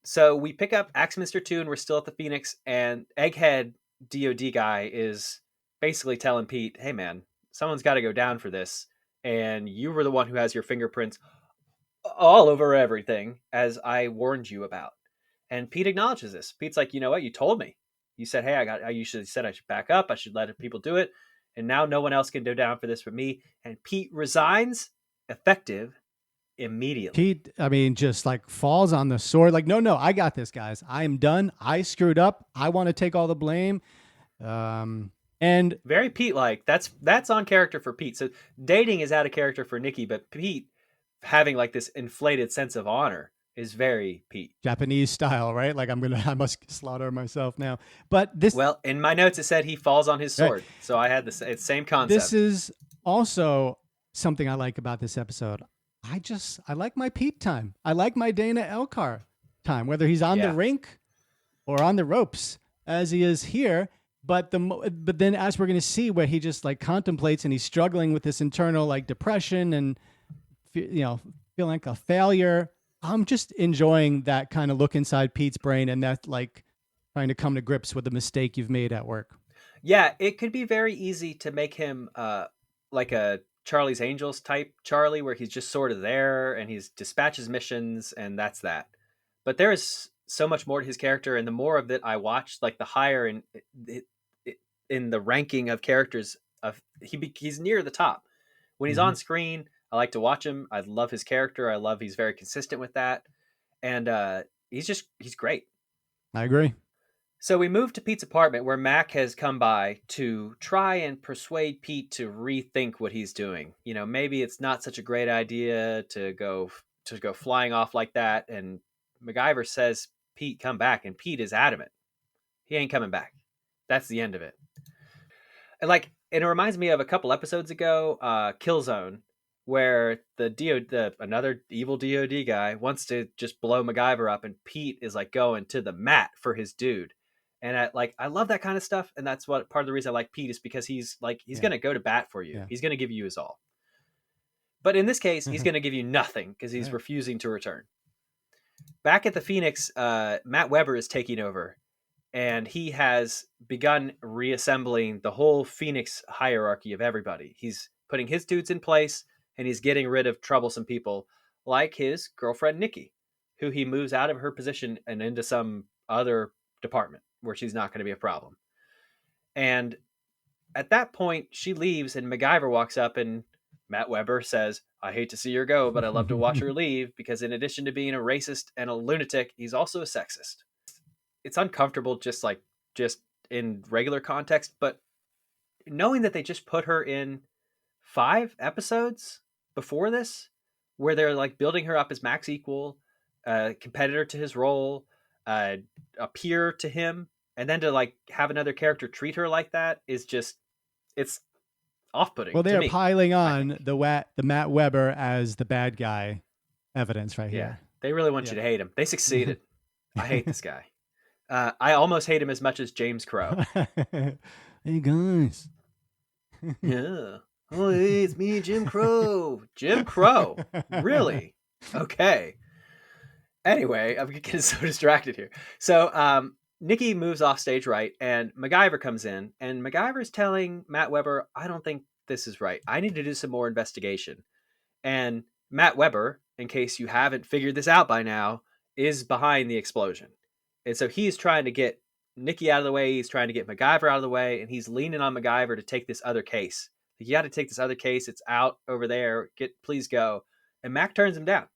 So we pick up Axminster 2 and we're still at the Phoenix, and Egghead DOD guy is basically telling Pete, hey man, someone's got to go down for this. And you were the one who has your fingerprints all over everything, as I warned you about. And Pete acknowledges this. Pete's like, you know what? You told me. You said, hey, you said I should back up. I should let people do it. And now no one else can go down for this but me. And Pete resigns, effective immediately. Pete, I mean, just like falls on the sword. Like, no, I got this, guys. I am done. I screwed up. I want to take all the blame. And very Pete-like. That's on character for Pete. So dating is out of character for Nikki, but Pete having like this inflated sense of honor is very Pete. Japanese style, right? Like I must slaughter myself now. But this, well, in my notes it said he falls on his sword. Right. So I had it's same concept. This is also something I like about this episode. I like my Pete time. I like my Dana Elcar time, whether he's on the rink or on the ropes as he is here. But then as we're going to see where he just like contemplates and he's struggling with this internal like depression and, feeling like a failure. I'm just enjoying that kind of look inside Pete's brain and that like trying to come to grips with the mistake you've made at work. Yeah, it could be very easy to make him like a Charlie's Angels type Charlie, where he's just sort of there and he's dispatches missions and that's that. But there is so much more to his character, and the more of it I watched, like the higher in the ranking of characters, he's near the top. When he's on screen, I like to watch him. I love his character. I love he's very consistent with that, and he's great. I agree. So we move to Pete's apartment, where Mac has come by to try and persuade Pete to rethink what he's doing. Maybe it's not such a great idea to go flying off like that. And MacGyver says, Pete, come back. And Pete is adamant. He ain't coming back. That's the end of it. And it reminds me of a couple episodes ago, Killzone, where another evil DOD guy wants to just blow MacGyver up, and Pete is like going to the mat for his dude. And I love that kind of stuff. And that's what part of the reason I like Pete is because he's going to go to bat for you. Yeah. He's going to give you his all. But in this case, he's going to give you nothing because he's refusing to return. Back at the Phoenix, Matt Weber is taking over, and he has begun reassembling the whole Phoenix hierarchy of everybody. He's putting his dudes in place, and he's getting rid of troublesome people like his girlfriend, Nikki, who he moves out of her position and into some other department where she's not going to be a problem. And at that point, she leaves, and MacGyver walks up, and Matt Weber says, I hate to see her go, but I love to watch her leave, because in addition to being a racist and a lunatic, he's also a sexist. It's uncomfortable just in regular context, but knowing that they just put her in 5 episodes before this, where they're like building her up as Mac's equal, a competitor to his role, a peer to him, and then to like have another character treat her like that is just, it's off-putting. Well, they're piling on the Matt Weber as the bad guy evidence right here. They really want you to hate him. They succeeded. I hate this guy. I almost hate him as much as James Crow. Hey guys. Yeah. Oh, hey, it's me, Jim Crow. Jim Crow. Really? Okay. Anyway, I'm getting so distracted here. So Nikki moves off stage right, and MacGyver comes in, and MacGyver's telling Matt Weber, I don't think this is right. I need to do some more investigation. And Matt Weber, in case you haven't figured this out by now, is behind the explosion. And so he's trying to get Nikki out of the way. He's trying to get MacGyver out of the way, and he's leaning on MacGyver to take this other case. You got to take this other case. It's out over there. Please go. And Mac turns him down.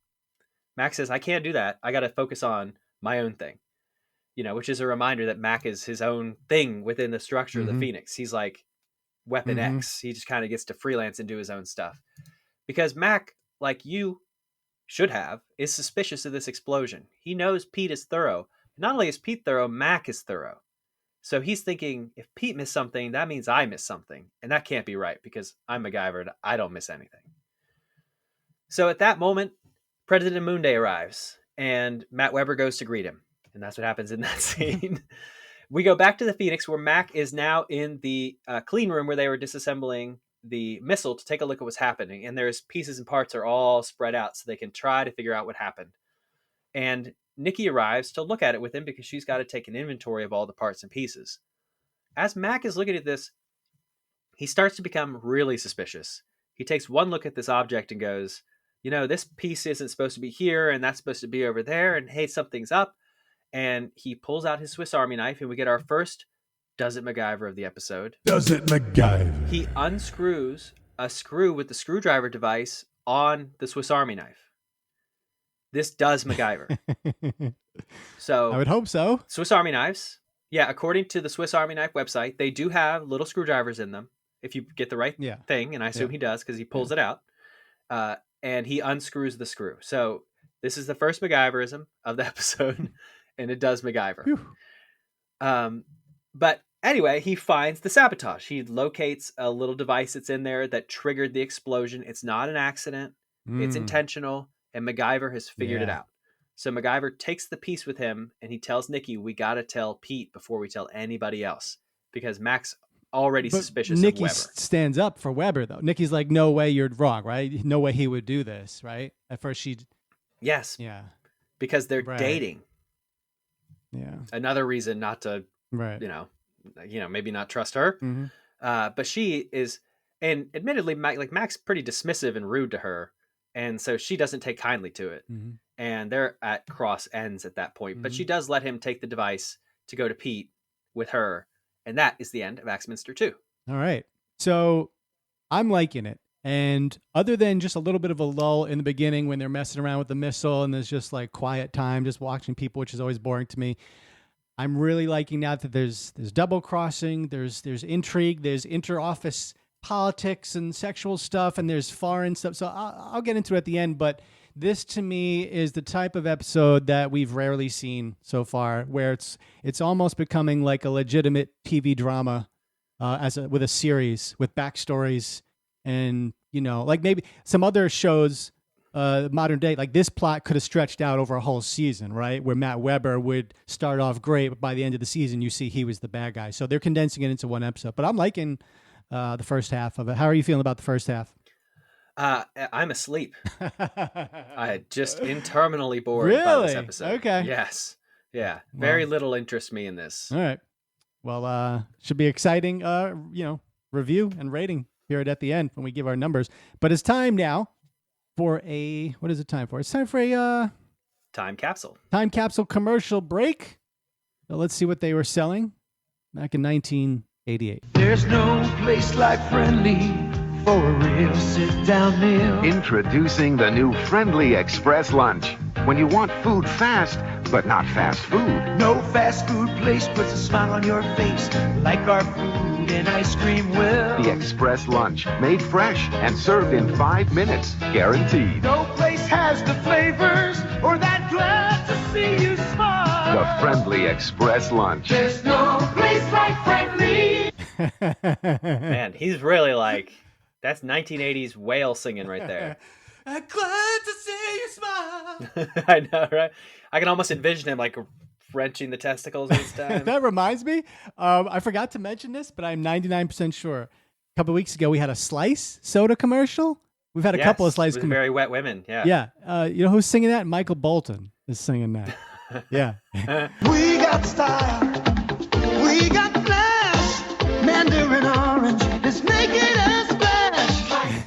Mac says, I can't do that. I got to focus on my own thing, which is a reminder that Mac is his own thing within the structure of the Phoenix. He's like Weapon X. He just kind of gets to freelance and do his own stuff, because Mac, like you, should have, is suspicious of this explosion. He knows Pete is thorough. Not only is Pete thorough, Mac is thorough. So he's thinking, if Pete missed something, that means I missed something. And that can't be right because I'm MacGyver and I don't miss anything. So at that moment, President Moonday arrives and Matt Weber goes to greet him. And that's what happens in that scene. We go back to the Phoenix where Mac is now in the clean room where they were disassembling the missile to take a look at what's happening. And there's pieces and parts are all spread out so they can try to figure out what happened. And Nikki arrives to look at it with him because she's got to take an inventory of all the parts and pieces. As Mac is looking at this, he starts to become really suspicious. He takes one look at this object and goes, this piece isn't supposed to be here and that's supposed to be over there. And hey, something's up. And he pulls out his Swiss Army knife and we get our first Does It MacGyver of the episode. Does it MacGyver? He unscrews a screw with the screwdriver device on the Swiss Army knife. This does MacGyver. So I would hope so. Swiss Army knives. Yeah, according to the Swiss Army knife website, they do have little screwdrivers in them if you get the right thing. And I assume he does because he pulls it out. And he unscrews the screw. So this is the first MacGyverism of the episode. And it does MacGyver. But anyway, he finds the sabotage. He locates a little device that's in there that triggered the explosion. It's not an accident. It's intentional. And MacGyver has figured it out. So MacGyver takes the piece with him and he tells Nikki, we got to tell Pete before we tell anybody else. Because Mac's already suspicious of Weber. Nikki stands up for Weber, though. Nikki's like, no way, you're wrong, right? No way he would do this, right? At first she... Yes. Yeah. Because they're dating. Yeah. Another reason not to, maybe not trust her. Mm-hmm. But she is, and admittedly, Mac's pretty dismissive and rude to her. And so she doesn't take kindly to it. Mm-hmm. And they're at cross ends at that point. Mm-hmm. But she does let him take the device to go to Pete with her. And that is the end of Axminster 2. All right. So I'm liking it. And other than just a little bit of a lull in the beginning when they're messing around with the missile and there's just like quiet time, just watching people, which is always boring to me. I'm really liking now that there's double crossing, there's intrigue, there's inter-office politics and sexual stuff, and there's foreign stuff. So I'll get into it at the end, but this to me is the type of episode that we've rarely seen so far, where it's almost becoming like a legitimate TV drama with a series with backstories. And, like maybe some other shows, modern day, like this plot could have stretched out over a whole season, right? Where Matt Weber would start off great, but by the end of the season, you see he was the bad guy. So they're condensing it into one episode. But I'm liking the first half of it. How are you feeling about the first half? I'm asleep. I just interminably bored by this episode. Okay. Yes. Yeah. Very little interests me in this. All right. Well, should be exciting, review and rating period at the end when we give our numbers. But it's time now for what is it time for? It's time for a time capsule commercial break. So let's see what they were selling back in 1988. There's no place like Friendly for a real sit-down meal. Introducing the new Friendly Express Lunch. When you want food fast, but not fast food. No fast food place puts a smile on your face like our food and ice cream will. The Express Lunch, made fresh and served in 5 minutes, guaranteed. No place has the flavors or that glad to see you smile. The Friendly Express Lunch. There's no place like Friendly. Man, he's really like... That's 1980s whale singing right there. I'm glad to see you smile. I know, right? I can almost envision him like wrenching the testicles each time. That reminds me, I forgot to mention this, but I'm 99% sure. A couple of weeks ago, we had a Slice soda commercial. We've had a couple of Slice commercials. Very wet women, yeah. Yeah. You know who's singing that? Michael Bolton is singing that. Yeah. We got style. We got flash. Mandarin orange is making us splash.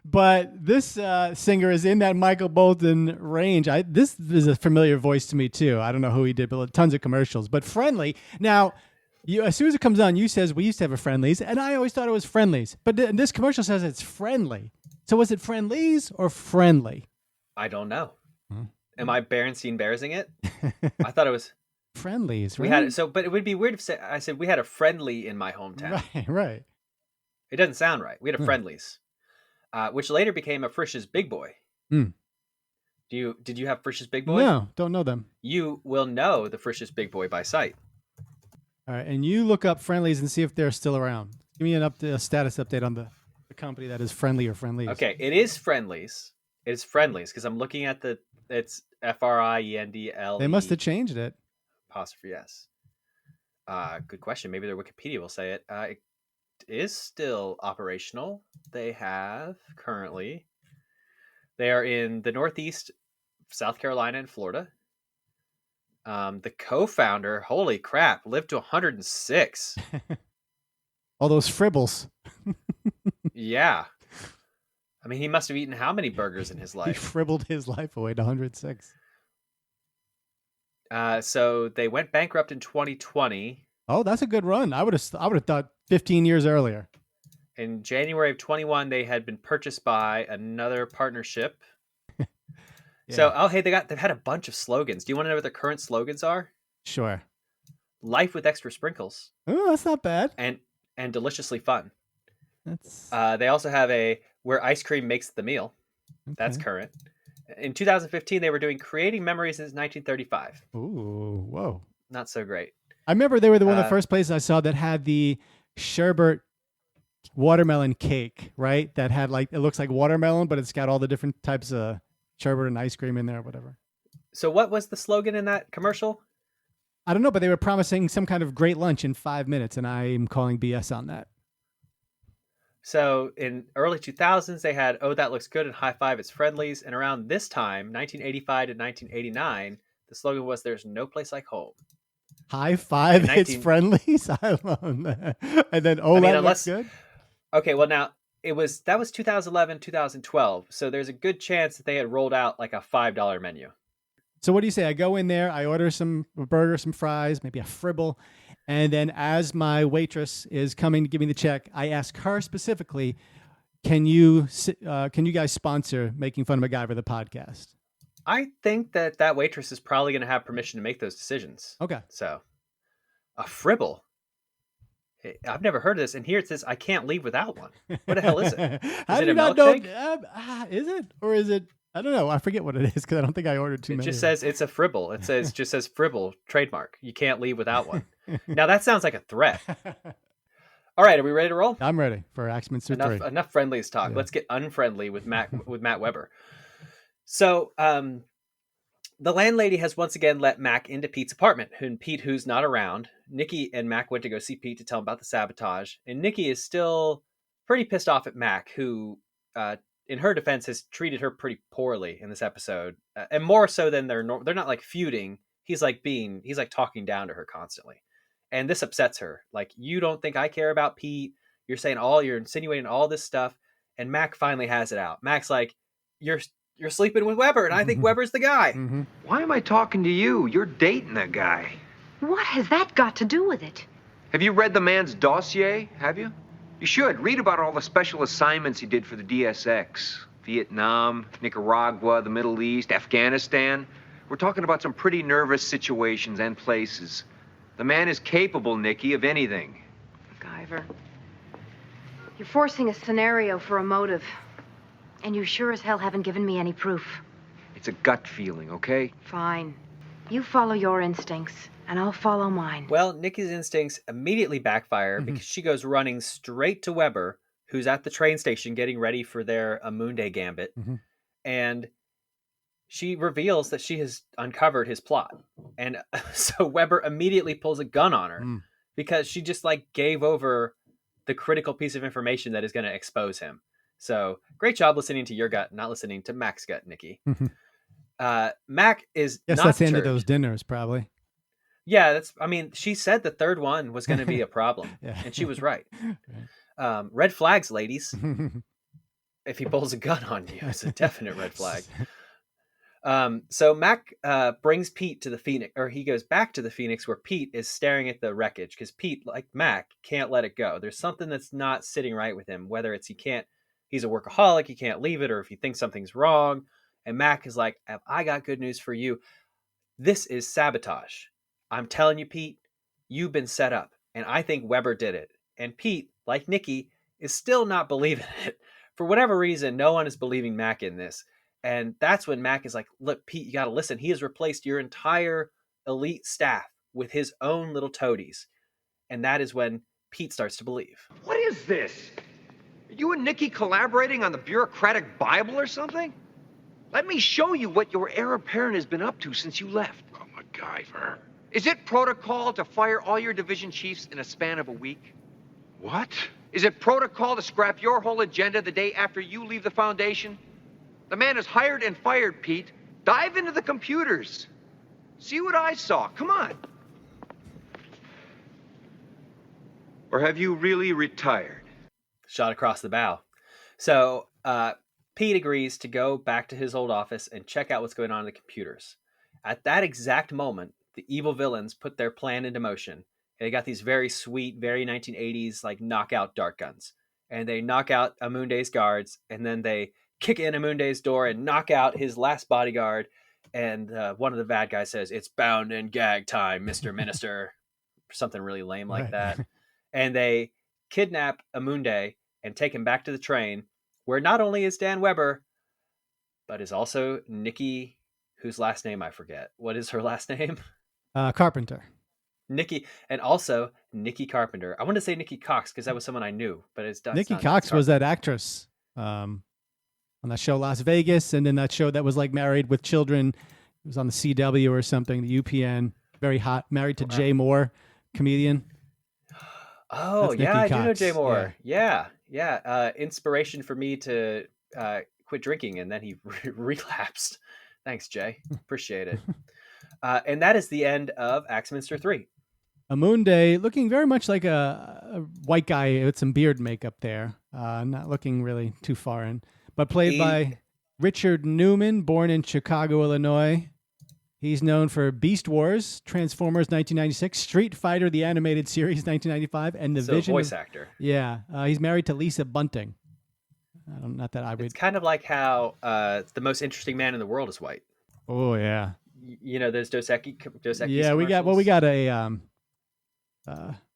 But this singer is in that Michael Bolton range. This is a familiar voice to me, too. I don't know who he did, but tons of commercials. But Friendly. Now, as soon as it comes on, you says we used to have a Friendlies, and I always thought it was Friendlies. But this commercial says it's Friendly. So was it Friendlies or Friendly? I don't know. Am I Berenstein-Bearsing it? I thought it was... Friendlies, right? We had but it would be weird if I said we had a Friendly in my hometown. Right. It doesn't sound right. We had a Friendlies. Which later became a Frisch's Big Boy. Do Did you have Frisch's Big Boy? No, don't know them. You will know the Frisch's Big Boy by sight. All right, and you look up Friendlies and see if they're still around. Give me a status update on the company that is Friendly or Friendlies. Okay, it is Friendlies. It's Friendlies because I'm looking at it's FRIENDL. They must have changed it. Apostrophe S. Good question. Maybe their Wikipedia will say it. It is still operational. They are in the Northeast, South Carolina, and Florida. The co-founder, holy crap, lived to 106. All those fribbles. Yeah. I mean, he must have eaten how many burgers in his life? He fribbled his life away to 106. So they went bankrupt in 2020. Oh, that's a good run. I would have thought 15 years earlier. In January of 21, they had been purchased by another partnership. Yeah. So, they've had a bunch of slogans. Do you want to know what their current slogans are? Sure. Life with extra sprinkles. Oh, that's not bad. And deliciously fun. That's. They also have where ice cream makes the meal. Okay. That's current. In 2015, they were doing creating memories since 1935. Ooh, whoa. Not so great. I remember they were one of the first places I saw that had the sherbet watermelon cake, right? That had it looks like watermelon, but it's got all the different types of sherbet and ice cream in there or whatever. So what was the slogan in that commercial? I don't know, but they were promising some kind of great lunch in 5 minutes, and I'm calling BS on that. So in early 2000s, they had, "Oh, that looks good," and "High five, it's Friendlies." And around this time, 1985 to 1989, the slogan was, "There's no place like home." High five, it's Friendlies. I love that. And then, that looks good. Okay, well now that was 2011, 2012. So there's a good chance that they had rolled out like a $5 menu. So what do you say? I go in there, I order a burger, some fries, maybe a fribble. And then as my waitress is coming to give me the check, I ask her specifically, can you guys sponsor Making Fun of MacGyver, the podcast? I think that waitress is probably going to have permission to make those decisions. Okay. So a fribble. I've never heard of this. And here it says, I can't leave without one. What the hell is it? How do you not know? Is it? Or is it? I don't know. I forget what it is because I don't think I ordered too many. It just says it's a fribble. It just says fribble, trademark. You can't leave without one. Now that sounds like a threat. All right, are we ready to roll? I'm ready for Axminster 3. Enough Friendlies talk. Yeah. Let's get unfriendly with Matt Weber. So the landlady has once again let Mac into Pete's apartment. And Pete, who's not around, Nikki and Mac went to go see Pete to tell him about the sabotage. And Nikki is still pretty pissed off at Mac, who, in her defense, has treated her pretty poorly in this episode, and more so than they're not like feuding. He's like talking down to her constantly, and this upsets her. Like, you don't think I care about Pete? You're insinuating all this stuff, and Mac finally has it out. Mac's like, you're sleeping with Weber, and I think Weber's the guy. Mm-hmm. Why am I talking to you? You're dating a guy. What has that got to do with it? Have you read the man's dossier? Have you? You should. Read about all the special assignments he did for the DSX. Vietnam, Nicaragua, the Middle East, Afghanistan. We're talking about some pretty nervous situations and places. The man is capable, Nikki, of anything. MacGyver, you're forcing a scenario for a motive. And you sure as hell haven't given me any proof. It's a gut feeling, okay? Fine. You follow your instincts, and I'll follow mine. Well, Nikki's instincts immediately backfire because she goes running straight to Weber, who's at the train station getting ready for their Amunde gambit. Mm-hmm. And she reveals that she has uncovered his plot. And so Weber immediately pulls a gun on her because she just gave over the critical piece of information that is going to expose him. So great job listening to your gut, not listening to Mac's gut, Nikki. Mac is not that's the end of those dinners, probably. Yeah, she said the third one was going to be a problem, and she was right. Red flags, ladies. If he pulls a gun on you, it's a definite red flag. So Mac brings Pete to the Phoenix, or he goes back to the Phoenix where Pete is staring at the wreckage because Pete, like Mac, can't let it go. There's something that's not sitting right with him, whether it's he's a workaholic, he can't leave it, or if he thinks something's wrong. And Mac is like, I got good news for you. This is sabotage. I'm telling you, Pete, you've been set up, and I think Weber did it. And Pete, like Nikki, is still not believing it. For whatever reason, no one is believing Mac in this. And that's when Mac is like, look, Pete, you got to listen. He has replaced your entire elite staff with his own little toadies. And that is when Pete starts to believe. What is this? Are you and Nikki collaborating on the bureaucratic Bible or something? Let me show you what your heir apparent has been up to since you left. Oh, MacGyver. Is it protocol to fire all your division chiefs in a span of a week? What? Is it protocol to scrap your whole agenda the day after you leave the Foundation? The man is hired and fired, Pete. Dive into the computers. See what I saw. Come on. Or have you really retired? Shot across the bow. So Pete agrees to go back to his old office and check out what's going on in the computers. At that exact moment, the evil villains put their plan into motion. They got these very sweet, very 1980s, like knockout dart guns. And they knock out Amunde's guards, and then they kick in Amunde's door and knock out his last bodyguard. And one of the bad guys says, "It's bound and gag time, Mr. Minister." Something really lame like that. And they kidnap Amunde and take him back to the train, where not only is Dan Weber, but is also Nikki, whose last name I forget. What is her last name? Carpenter. Nikki, and also Nikki Carpenter. I want to say Nikki Cox because that was someone I knew, but it's not. Nikki Cox was that actress on that show Las Vegas, and then that show that was like Married with Children. It was on the CW or something, the UPN. Very hot. Married to Jay Moore, comedian. Oh, That's yeah, Nikki I do know Cox. Jay Moore. Yeah. Inspiration for me to quit drinking, and then he relapsed. Thanks, Jay. Appreciate it. And that is the end of Axminster 3. Amunde looking very much like a white guy with some beard makeup there. Not looking really too foreign, but played by Richard Newman, born in Chicago, Illinois. He's known for Beast Wars, Transformers 1996, Street Fighter, the animated series 1995, and the Vision. Voice actor. Yeah. He's married to Lisa Bunting. Not that I would. It's kind of like how the most interesting man in the world is white. Oh, yeah. You know, those Dos Equis Yeah, we got a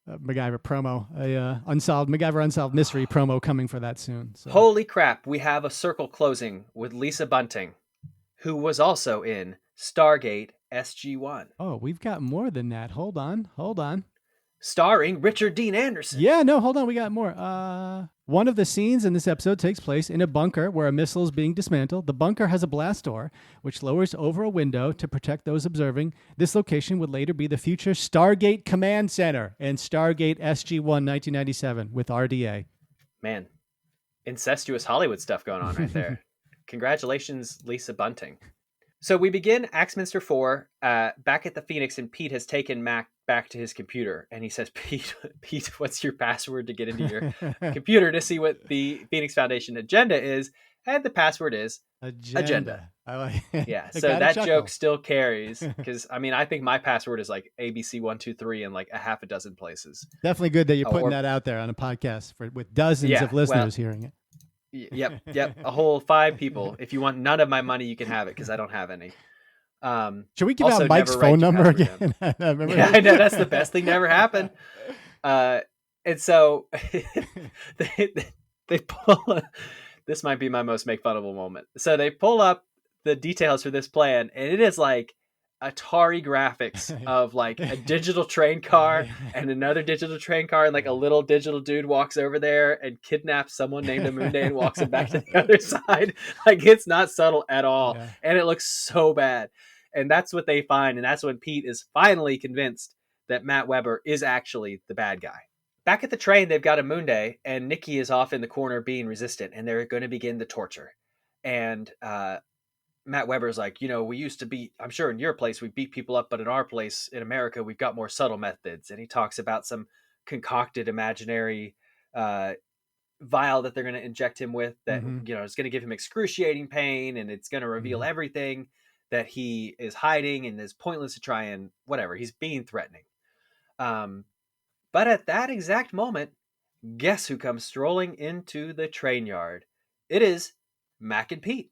MacGyver promo, MacGyver Unsolved Mystery promo coming for that soon. So. Holy crap, we have a circle closing with Lisa Bunting, who was also in Stargate SG-1. Oh, we've got more than that. Hold on. Starring Richard Dean Anderson. Yeah, no, hold on. We got more. One of the scenes in this episode takes place in a bunker where a missile is being dismantled. The bunker has a blast door, which lowers over a window to protect those observing. This location would later be the future Stargate Command Center in Stargate SG-1 1997 with RDA. Man, incestuous Hollywood stuff going on right there. Congratulations, Lisa Bunting. So we begin Axminster 4 back at the Phoenix, and Pete has taken Mac back to his computer. And he says, Pete, what's your password to get into your computer to see what the Phoenix Foundation agenda is? And the password is agenda. I like it. Yeah, so that joke still carries because, I mean, I think my password is like ABC123 in like a half a dozen places. Definitely good that you're putting that out there on a podcast with dozens of listeners hearing it. Yep. A whole 5 people. If you want none of my money, you can have it because I don't have any. Should we give out Mike's phone number again? I know that's the best thing to ever happen. And so they pull. This might be my most make funnable moment. So they pull up the details for this plan, and it is like Atari graphics of like a digital train car and another digital train car, and like a little digital dude walks over there and kidnaps someone named Amunde and walks him back to the other side. Like, it's not subtle at all. Yeah. And it looks so bad. And that's what they find. And that's when Pete is finally convinced that Matt Weber is actually the bad guy. Back at the train, they've got Amunde, and Nikki is off in the corner being resistant, and they're going to begin the torture. And Matt Weber's like, you know, we used to beat, I'm sure in your place we beat people up, but in our place in America, we've got more subtle methods. And he talks about some concocted imaginary vial that they're going to inject him with that, you know, is going to give him excruciating pain, and it's going to reveal everything that he is hiding, and it's pointless to try and whatever. He's being threatening. But at that exact moment, guess who comes strolling into the train yard? It is Mac and Pete.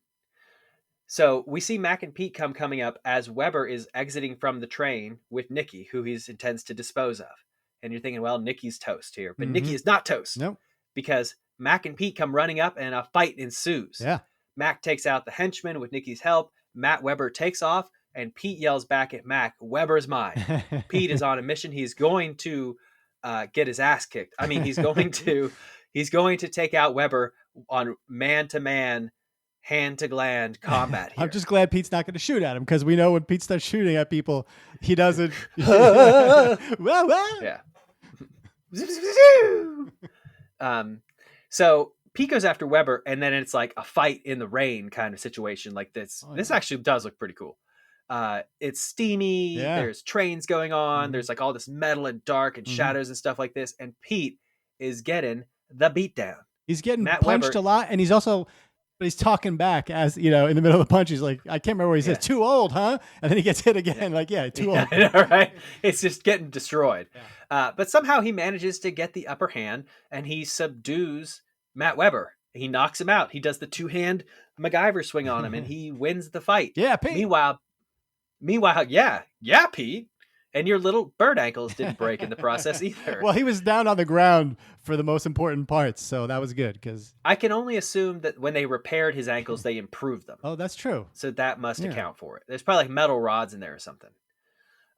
So we see Mac and Pete coming up as Weber is exiting from the train with Nikki, who he intends to dispose of. And you're thinking, well, Nikki's toast here. But Nikki is not toast. Nope. Because Mac and Pete come running up and a fight ensues. Yeah. Mac takes out the henchman with Nikki's help. Matt Weber takes off, and Pete yells back at Mac, "Weber's mine." Pete is on a mission. He's going to get his ass kicked. I mean, he's going to take out Weber on man-to-man, hand-to-gland combat here. I'm just glad Pete's not going to shoot at him, because we know when Pete starts shooting at people, he doesn't. Yeah. So Pete goes after Weber, and then it's like a fight in the rain kind of situation like this. This actually does look pretty cool. It's steamy. Yeah. There's trains going on. There's like all this metal and dark and shadows and stuff like this. And Pete is getting the beatdown. He's getting Matt punched Weber, a lot, and he's talking back as, in the middle of the punch. He's like, I can't remember what he says. Too old, huh? And then he gets hit again. Too old. I know, right? It's just getting destroyed. Yeah. But somehow he manages to get the upper hand, and he subdues Matt Weber. He knocks him out. He does the two-hand MacGyver swing on him, and he wins the fight. Yeah, Pete. Meanwhile, yeah, Pete. And your little bird ankles didn't break in the process either. Well, he was down on the ground for the most important parts, so that was good. Because I can only assume that when they repaired his ankles, they improved them. Oh, that's true. So that must account for it. There's probably like metal rods in there or something.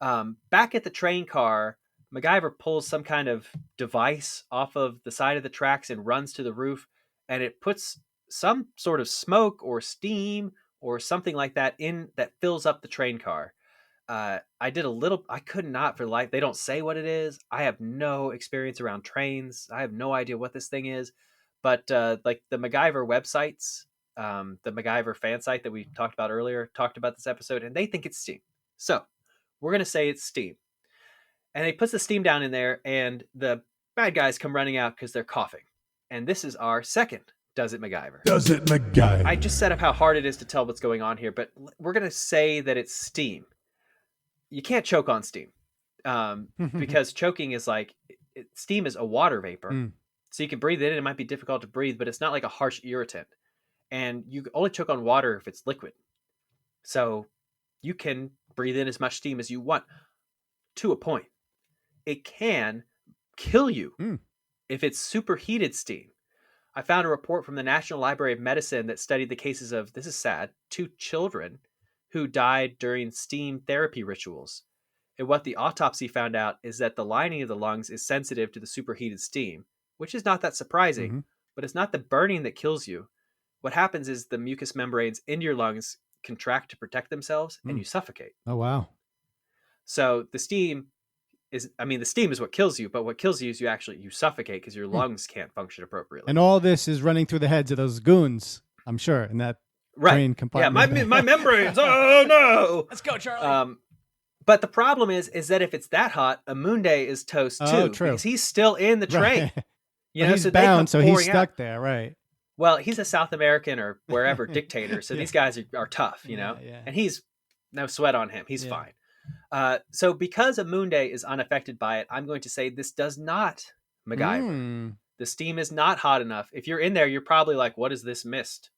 Back at the train car, MacGyver pulls some kind of device off of the side of the tracks and runs to the roof, and it puts some sort of smoke or steam or something like that in that fills up the train car. I could not for life. They don't say what it is. I have no experience around trains. I have no idea what this thing is, but like the MacGyver websites, the MacGyver fan site that we talked about earlier, talked about this episode, and they think it's steam. So we're going to say it's steam. And he puts the steam down in there, and the bad guys come running out because they're coughing. And this is our second Does It MacGyver. Does It MacGyver. I just set up how hard it is to tell what's going on here, but we're going to say that it's steam. You can't choke on steam because choking is like, steam is a water vapor. So you can breathe it in. It might be difficult to breathe, but it's not like a harsh irritant. And you only choke on water if it's liquid. So you can breathe in as much steam as you want to a point. It can kill you if it's superheated steam. I found a report from the National Library of Medicine that studied the cases of, this is sad, 2 children who died during steam therapy rituals. And what the autopsy found out is that the lining of the lungs is sensitive to the superheated steam, which is not that surprising, but it's not the burning that kills you. What happens is the mucous membranes in your lungs contract to protect themselves and you suffocate. Oh, wow. So the steam is what kills you, but what kills you is you suffocate because your lungs can't function appropriately. And all this is running through the heads of those goons, I'm sure, in that train compartment. Yeah, my membranes. Oh no. Let's go, Charlie. But the problem is that if it's that hot, Amunde is toast too. Oh, true. Because he's still in the train. Right. He's so bound, so he's stuck there, right? Well, he's a South American or wherever dictator, so these guys are tough, Yeah. And he's no sweat on him. He's fine. So because Amunde is unaffected by it, I'm going to say this does not MacGyver. The steam is not hot enough. If you're in there, you're probably like, what is this mist?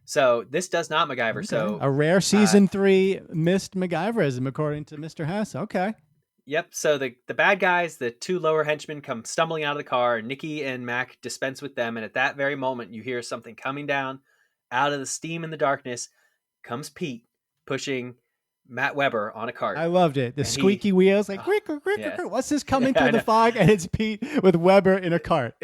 So this does not MacGyver. Okay. So a rare season 3 missed MacGyverism, according to Mr. Hess. Okay. Yep. So the bad guys, the 2 lower henchmen, come stumbling out of the car. Nikki and Mac dispense with them. And at that very moment, you hear something coming down out of the steam in the darkness. Comes Pete pushing Matt Weber on a cart. I loved it. The squeaky wheels, like, what's this coming through the fog? And it's Pete with Weber in a cart.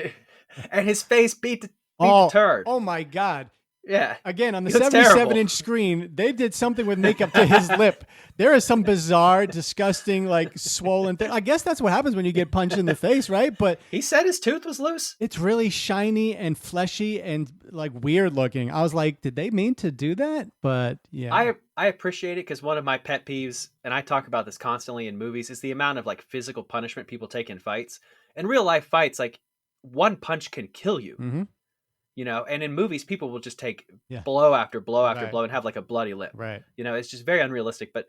And his face beat the turd. Oh, my God. Yeah. Again, on the 77-inch screen, they did something with makeup to his lip. There is some bizarre, disgusting, like swollen thing. I guess that's what happens when you get punched in the face, right? But he said his tooth was loose. It's really shiny and fleshy and like weird looking. I was like, did they mean to do that? But yeah. I appreciate it because one of my pet peeves, and I talk about this constantly in movies, is the amount of like physical punishment people take in fights. In real life fights, like one punch can kill you. Mm-hmm. And in movies, people will just take blow after blow after blow and have like a bloody lip. Right. It's just very unrealistic. But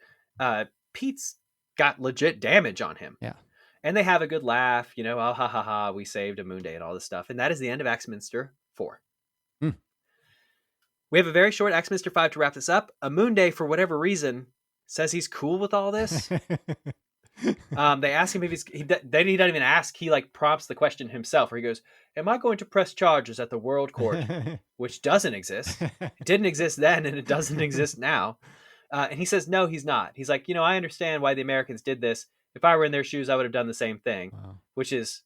Pete's got legit damage on him. Yeah. And they have a good laugh. Oh, ha, ha, ha, we saved Amunde and all this stuff. And that is the end of Axminster 4. We have a very short Axminster 5 to wrap this up. Amunde, for whatever reason, says he's cool with all this. They ask him if he doesn't even ask. He like prompts the question himself, where he goes, "Am I going to press charges at the World Court?" Which doesn't exist. It didn't exist then, and it doesn't exist now. And he says, no, he's not. He's like, I understand why the Americans did this. If I were in their shoes, I would have done the same thing. Wow. Which is,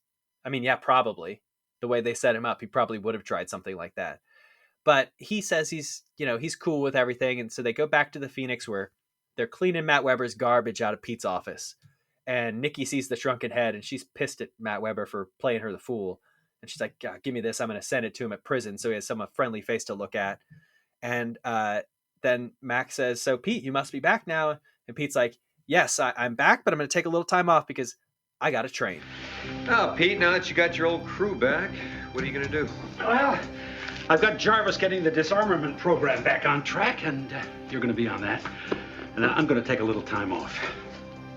yeah, probably. The way they set him up, he probably would have tried something like that. But he says he's cool with everything. And so they go back to the Phoenix where they're cleaning Matt Weber's garbage out of Pete's office. And Nikki sees the shrunken head, and she's pissed at Matt Weber for playing her the fool. And she's like, give me this. I'm going to send it to him at prison so he has some friendly face to look at. And then Max says, so Pete, you must be back now. And Pete's like, yes, I'm back, but I'm going to take a little time off because I got to train. Oh, Pete, now that you got your old crew back, what are you going to do? Well, I've got Jarvis getting the disarmament program back on track, and you're going to be on that. And I'm going to take a little time off.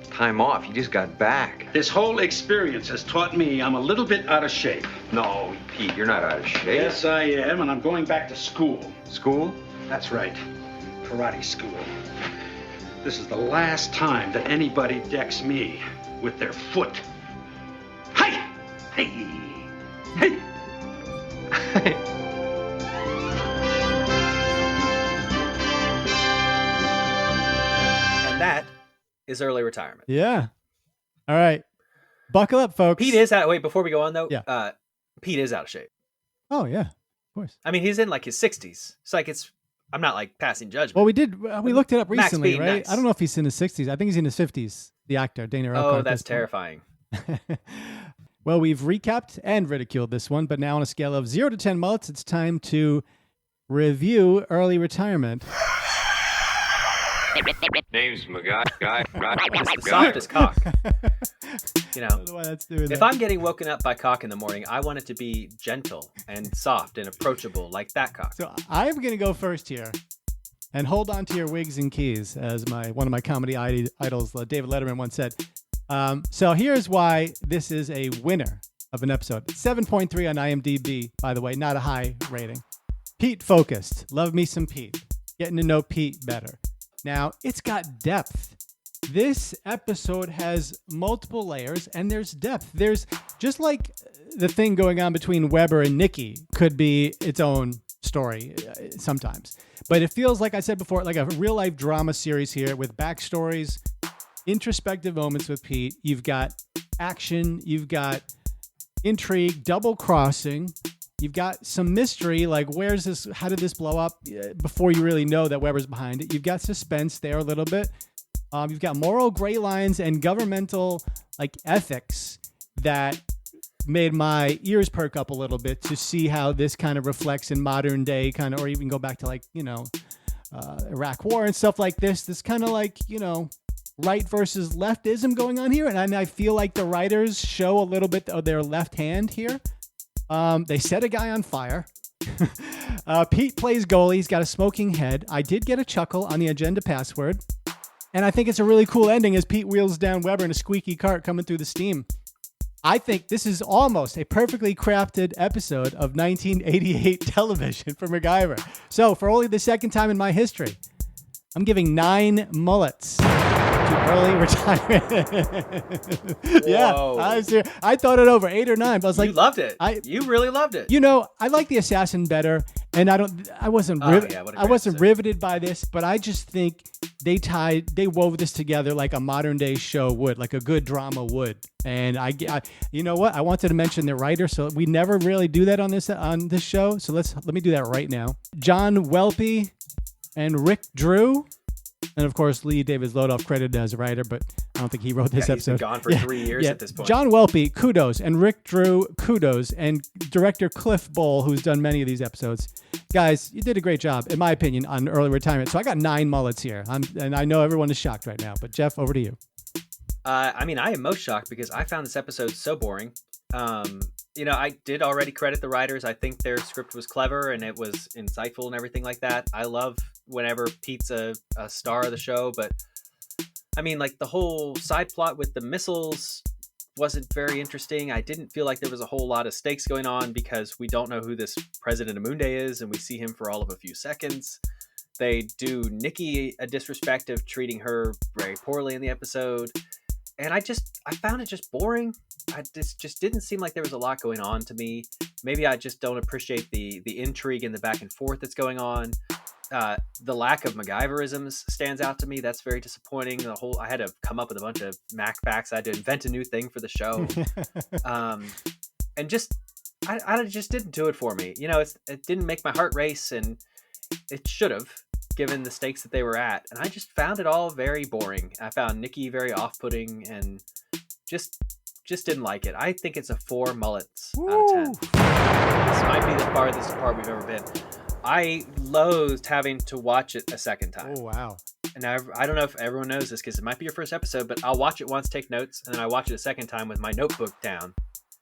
Time off? You just got back. This whole experience has taught me I'm a little bit out of shape. No, Pete, you're not out of shape. Yes, I am, and I'm going back to school. School? That's right. Karate school. This is the last time that anybody decks me with their foot. Hey! Hey! Hey! And that is early retirement. Yeah. All right. Buckle up, folks. Pete is out. Wait, before we go on though, yeah. Pete is out of shape. Oh yeah, of course. He's in like his 60s. It's like I'm not like passing judgment. Well, we looked it up recently, right? Nice. I don't know if he's in his 60s. I think he's in his 50s. The actor, Dana Elkhart. Oh, that's terrifying. Well, we've recapped and ridiculed this one, but now on a scale of 0 to 10 mullets, it's time to review early retirement. Name's MacGyver. It's the softest cock. I don't know why that's doing if that. I'm getting woken up by cock in the morning, I want it to be gentle and soft and approachable like that cock. So I'm going to go first here and hold on to your wigs and keys, as one of my comedy idols, David Letterman, once said. So here's why this is a winner of an episode. 7.3 on IMDb, by the way, not a high rating. Pete focused. Love me some Pete. Getting to know Pete better. Now, it's got depth. This episode has multiple layers, and there's depth. There's just like the thing going on between Weber and Nikki could be its own story sometimes. But it feels, like I said before, like a real-life drama series here with backstories, introspective moments with Pete. You've got action. You've got intrigue, double-crossing. You've got some mystery, like where's this, how did this blow up, before you really know that Weber's behind it. You've got suspense there a little bit. You've got moral gray lines and governmental ethics that made my ears perk up a little bit to see how this kind of reflects in modern day or even go back to Iraq War and stuff like this. This kind of right versus leftism going on here. And I feel like the writers show a little bit of their left hand here. They set a guy on fire. Pete plays goalie. He's got a smoking head. I did get a chuckle on the agenda password. And I think it's a really cool ending as Pete wheels down Weber in a squeaky cart coming through the steam. I think this is almost a perfectly crafted episode of 1988 television for MacGyver. So for only the second time in my history, I'm giving 9 mullets to early retirement. Yeah, I thought it over 8 or 9, but I was like, you loved it. You really loved it. I like the Assassin better, and I wasn't riveted by this, but I just think they wove this together like a modern day show would, like a good drama would. And I you know what? I wanted to mention the writer, so we never really do that on this show. So let me do that right now. John Welpe and Rick Drew. And of course, Lee David Lodoff credited as a writer, but I don't think he wrote this episode. He's been gone for 3 years at this point. John Welpe, kudos, and Rick Drew, kudos, and director Cliff Bowl, who's done many of these episodes. Guys, you did a great job, in my opinion, on early retirement. So I got 9 mullets here, and I know everyone is shocked right now. But Jeff, over to you. I am most shocked because I found this episode so boring. I did already credit the writers. I think their script was clever and it was insightful and everything like that. I love whenever Pete's a star of the show, but the whole side plot with the missiles wasn't very interesting. I didn't feel like there was a whole lot of stakes going on because we don't know who this President Amunde is and we see him for all of a few seconds. They do Nikki a disrespect of treating her very poorly in the episode. and I found it just boring. Just didn't seem like there was a lot going on to me. Maybe I just don't appreciate the intrigue and the back and forth that's going on. The lack of MacGyverisms stands out to me. That's very disappointing. I had to come up with a bunch of Mac facts. I had to invent a new thing for the show. And I just didn't do it for me. It didn't make my heart race, and it should have, given the stakes that they were at. And I just found it all very boring. I found Nikki very off-putting, and just didn't like it. I think it's a 4 mullets out of 10. This might be the farthest apart we've ever been. I loathed having to watch it a second time. Oh, wow. And I don't know if everyone knows this because it might be your first episode, but I'll watch it once, take notes, and then I watch it a second time with my notebook down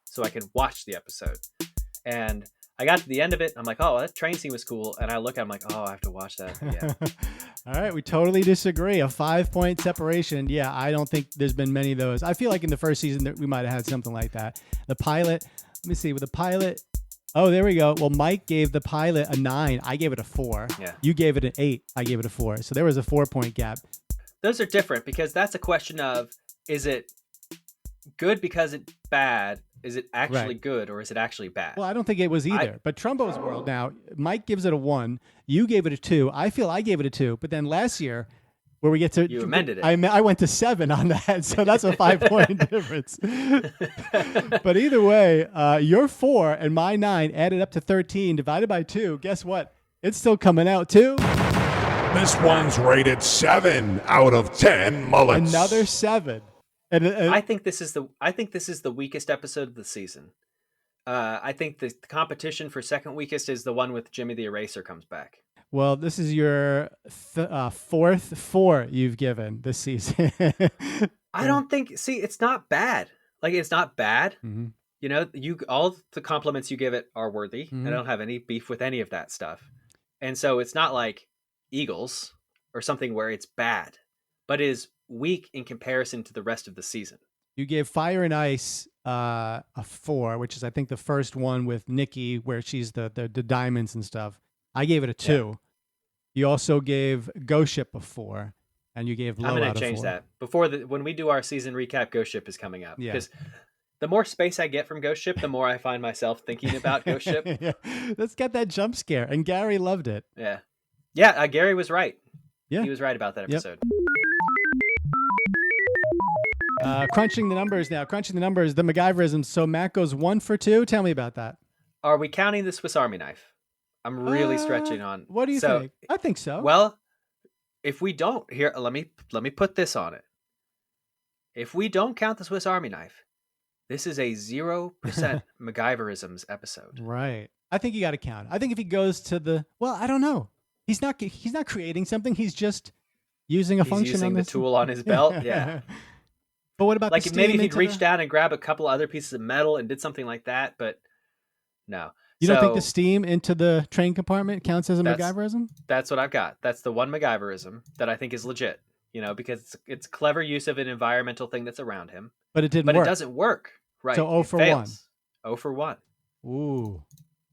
so I can watch the episode. And I got to the end of it. I'm like, oh, that train scene was cool. And I look at it, I'm like, oh, I have to watch that again. All right. We totally disagree. A 5-point separation. Yeah, I don't think there's been many of those. I feel like in the first season that we might have had something like that. The pilot, let me see, with the pilot. Oh, there we go. Well, Mike gave the pilot a 9. I gave it a 4. Yeah. You gave it an 8. I gave it a 4. So there was a 4-point gap. Those are different because that's a question of, is it good because it's bad? Is it actually good or is it actually bad? Well, I don't think it was either. But Trumbo's World now, Mike gives it a 1. You gave it a 2. I feel I gave it a 2. But then last year, where we get to... You amended it. I went to 7 on that. So that's a 5-point difference. But either way, your 4 and my 9 added up to 13 divided by 2. Guess what? It's still coming out too. This one's rated 7 out of 10 mullets. Another 7. And I think this is the weakest episode of the season. I think the competition for second weakest is the one with Jimmy the Eraser comes back. Well, this is your fourth 4 you've given this season. I don't think. See, it's not bad. Like, it's not bad. Mm-hmm. All the compliments you give it are worthy. Mm-hmm. I don't have any beef with any of that stuff, and so it's not like Eagles or something where it's bad, but it is weak in comparison to the rest of the season. You gave Fire and Ice a 4, which is I think the first one with Nikki where she's the diamonds and stuff. I gave it a 2. Yeah. You also gave Ghost Ship a 4, and you gave Blowout a 4. I'm going to change that. When we do our season recap, Ghost Ship is coming up. Yeah. Because the more space I get from Ghost Ship, the more I find myself thinking about Ghost Ship. Yeah. Let's get that jump scare. And Gary loved it. Yeah. Yeah, Gary was right. Yeah. He was right about that episode. Crunching the numbers now. The MacGyverism. So Matt goes 1 for 2. Tell me about that. Are we counting the Swiss Army knife? I'm really stretching on. What do you think? I think so. Well, if we don't, here, let me put this on it. If we don't count the Swiss Army knife, this is a 0% MacGyverisms episode. Right. I think you got to count. I think if he goes to I don't know. He's not creating something. He's just using a function. Using the tool on his belt. Yeah. But what about like maybe if he'd reached down and grab a couple other pieces of metal and did something like that? But no. You don't think the steam into the train compartment counts as a MacGyverism? That's what I've got. That's the one MacGyverism that I think is legit. Because it's clever use of an environmental thing that's around him. But it didn't work. But it doesn't work. Right. So 0 for 1. 0 for 1. Ooh.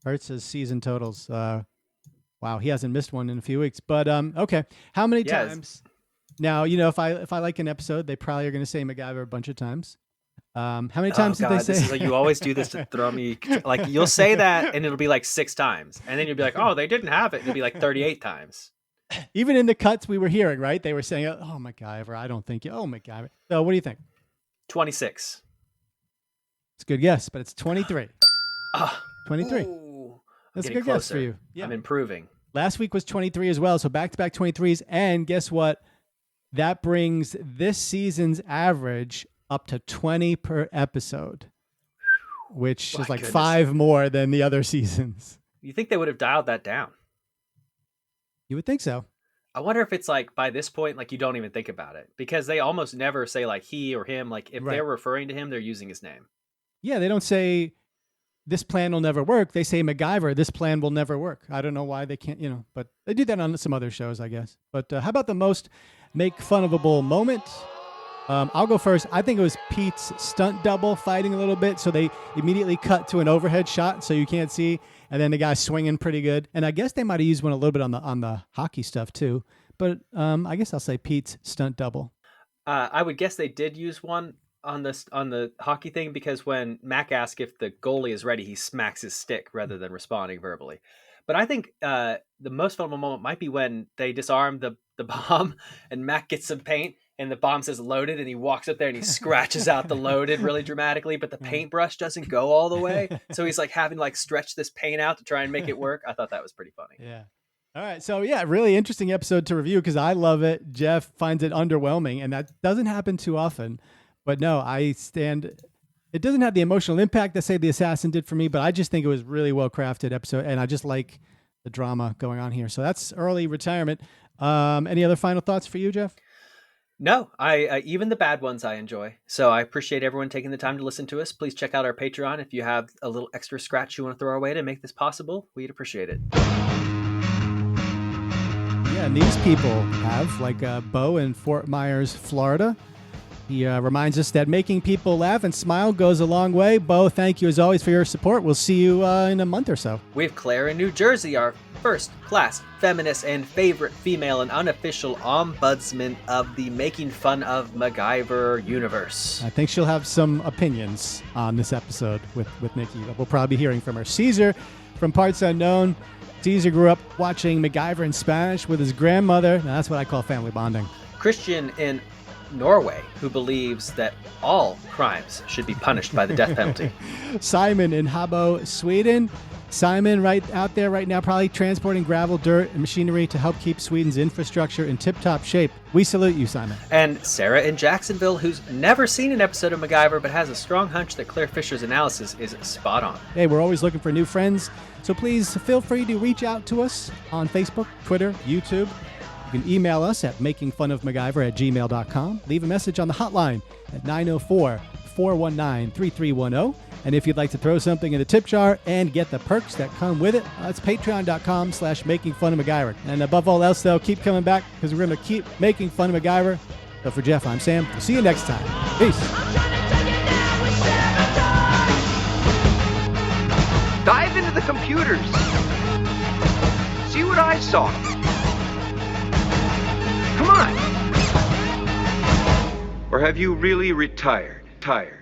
Hurts his season totals. Wow, he hasn't missed one in a few weeks. But okay. How many times? Now, if I like an episode, they probably are going to say MacGyver a bunch of times. How many times did they say? This is like, you always do this to throw me. Like, you'll say that and it'll be like 6 times. And then you'll be like, oh, they didn't have it. It'll be like 38 times. Even in the cuts we were hearing, right? They were saying, oh, MacGyver. I don't think oh, MacGyver. So what do you think? 26. It's a good guess, but it's 23. 23. Ooh, that's a good guess for you. Yeah. I'm improving. Last week was 23 as well. So back-to-back 23s. And guess what? That brings this season's average up to 20 per episode, which is like 5 more than the other seasons. You think they would have dialed that down? You would think so. I wonder if it's like by this point, like you don't even think about it because they almost never say like he or him. Like if they're referring to him, they're using his name. Yeah, they don't say this plan will never work. They say MacGyver, this plan will never work. I don't know why they can't, but they do that on some other shows, I guess. But how about the most make funable moment? I'll go first. I think it was Pete's stunt double fighting a little bit. So they immediately cut to an overhead shot so you can't see. And then the guy swinging pretty good. And I guess they might have used one a little bit on the hockey stuff too. But I guess I'll say Pete's stunt double. I would guess they did use one on the hockey thing, because when Mac asks if the goalie is ready, he smacks his stick rather than responding verbally. But I think the most fun moment might be when they disarm the bomb and Mac gets some paint and the bomb says loaded, and he walks up there and he scratches out the loaded really dramatically, but the paintbrush doesn't go all the way. So he's like having to like stretch this paint out to try and make it work. I thought that was pretty funny. Yeah. All right. So yeah, really interesting episode to review because I love it. Jeff finds it underwhelming, and that doesn't happen too often. But no, it doesn't have the emotional impact that say The Assassin did for me, but I just think it was really well crafted episode, and I just like the drama going on here. So that's early retirement. Any other final thoughts for you, Jeff? No, I even the bad ones I enjoy. So I appreciate everyone taking the time to listen to us. Please check out our Patreon if you have a little extra scratch you want to throw our way to make this possible. We'd appreciate it. Yeah, and these people have, like Bo in Fort Myers, Florida. He reminds us that making people laugh and smile goes a long way. Bo, thank you as always for your support. We'll see you in a month or so. We have Claire in New Jersey, our first-class feminist and favorite female and unofficial ombudsman of the Making Fun of MacGyver universe. I think she'll have some opinions on this episode with Nikki. We'll probably be hearing from her. Caesar from Parts Unknown. Caesar grew up watching MacGyver in Spanish with his grandmother. Now, that's what I call family bonding. Christian in Norway, who believes that all crimes should be punished by the death penalty. Simon in Habo, Sweden. Simon, right out there right now, probably transporting gravel, dirt, and machinery to help keep Sweden's infrastructure in tip-top shape. We salute you, Simon. And Sarah in Jacksonville, who's never seen an episode of MacGyver, but has a strong hunch that Claire Fisher's analysis is spot on. Hey, we're always looking for new friends, so please feel free to reach out to us on Facebook, Twitter, YouTube. You can email us at makingfunofmacgyver@gmail.com. Leave a message on the hotline at 904-419-3310. And if you'd like to throw something in the tip jar and get the perks that come with it, it's patreon.com/makingfunofmacgyver. And above all else, though, keep coming back because we're going to keep making fun of MacGyver. So for Jeff, I'm Sam. We'll see you next time. Peace. Dive into the computers. See what I saw. Come on. Or have you really retired? Tired.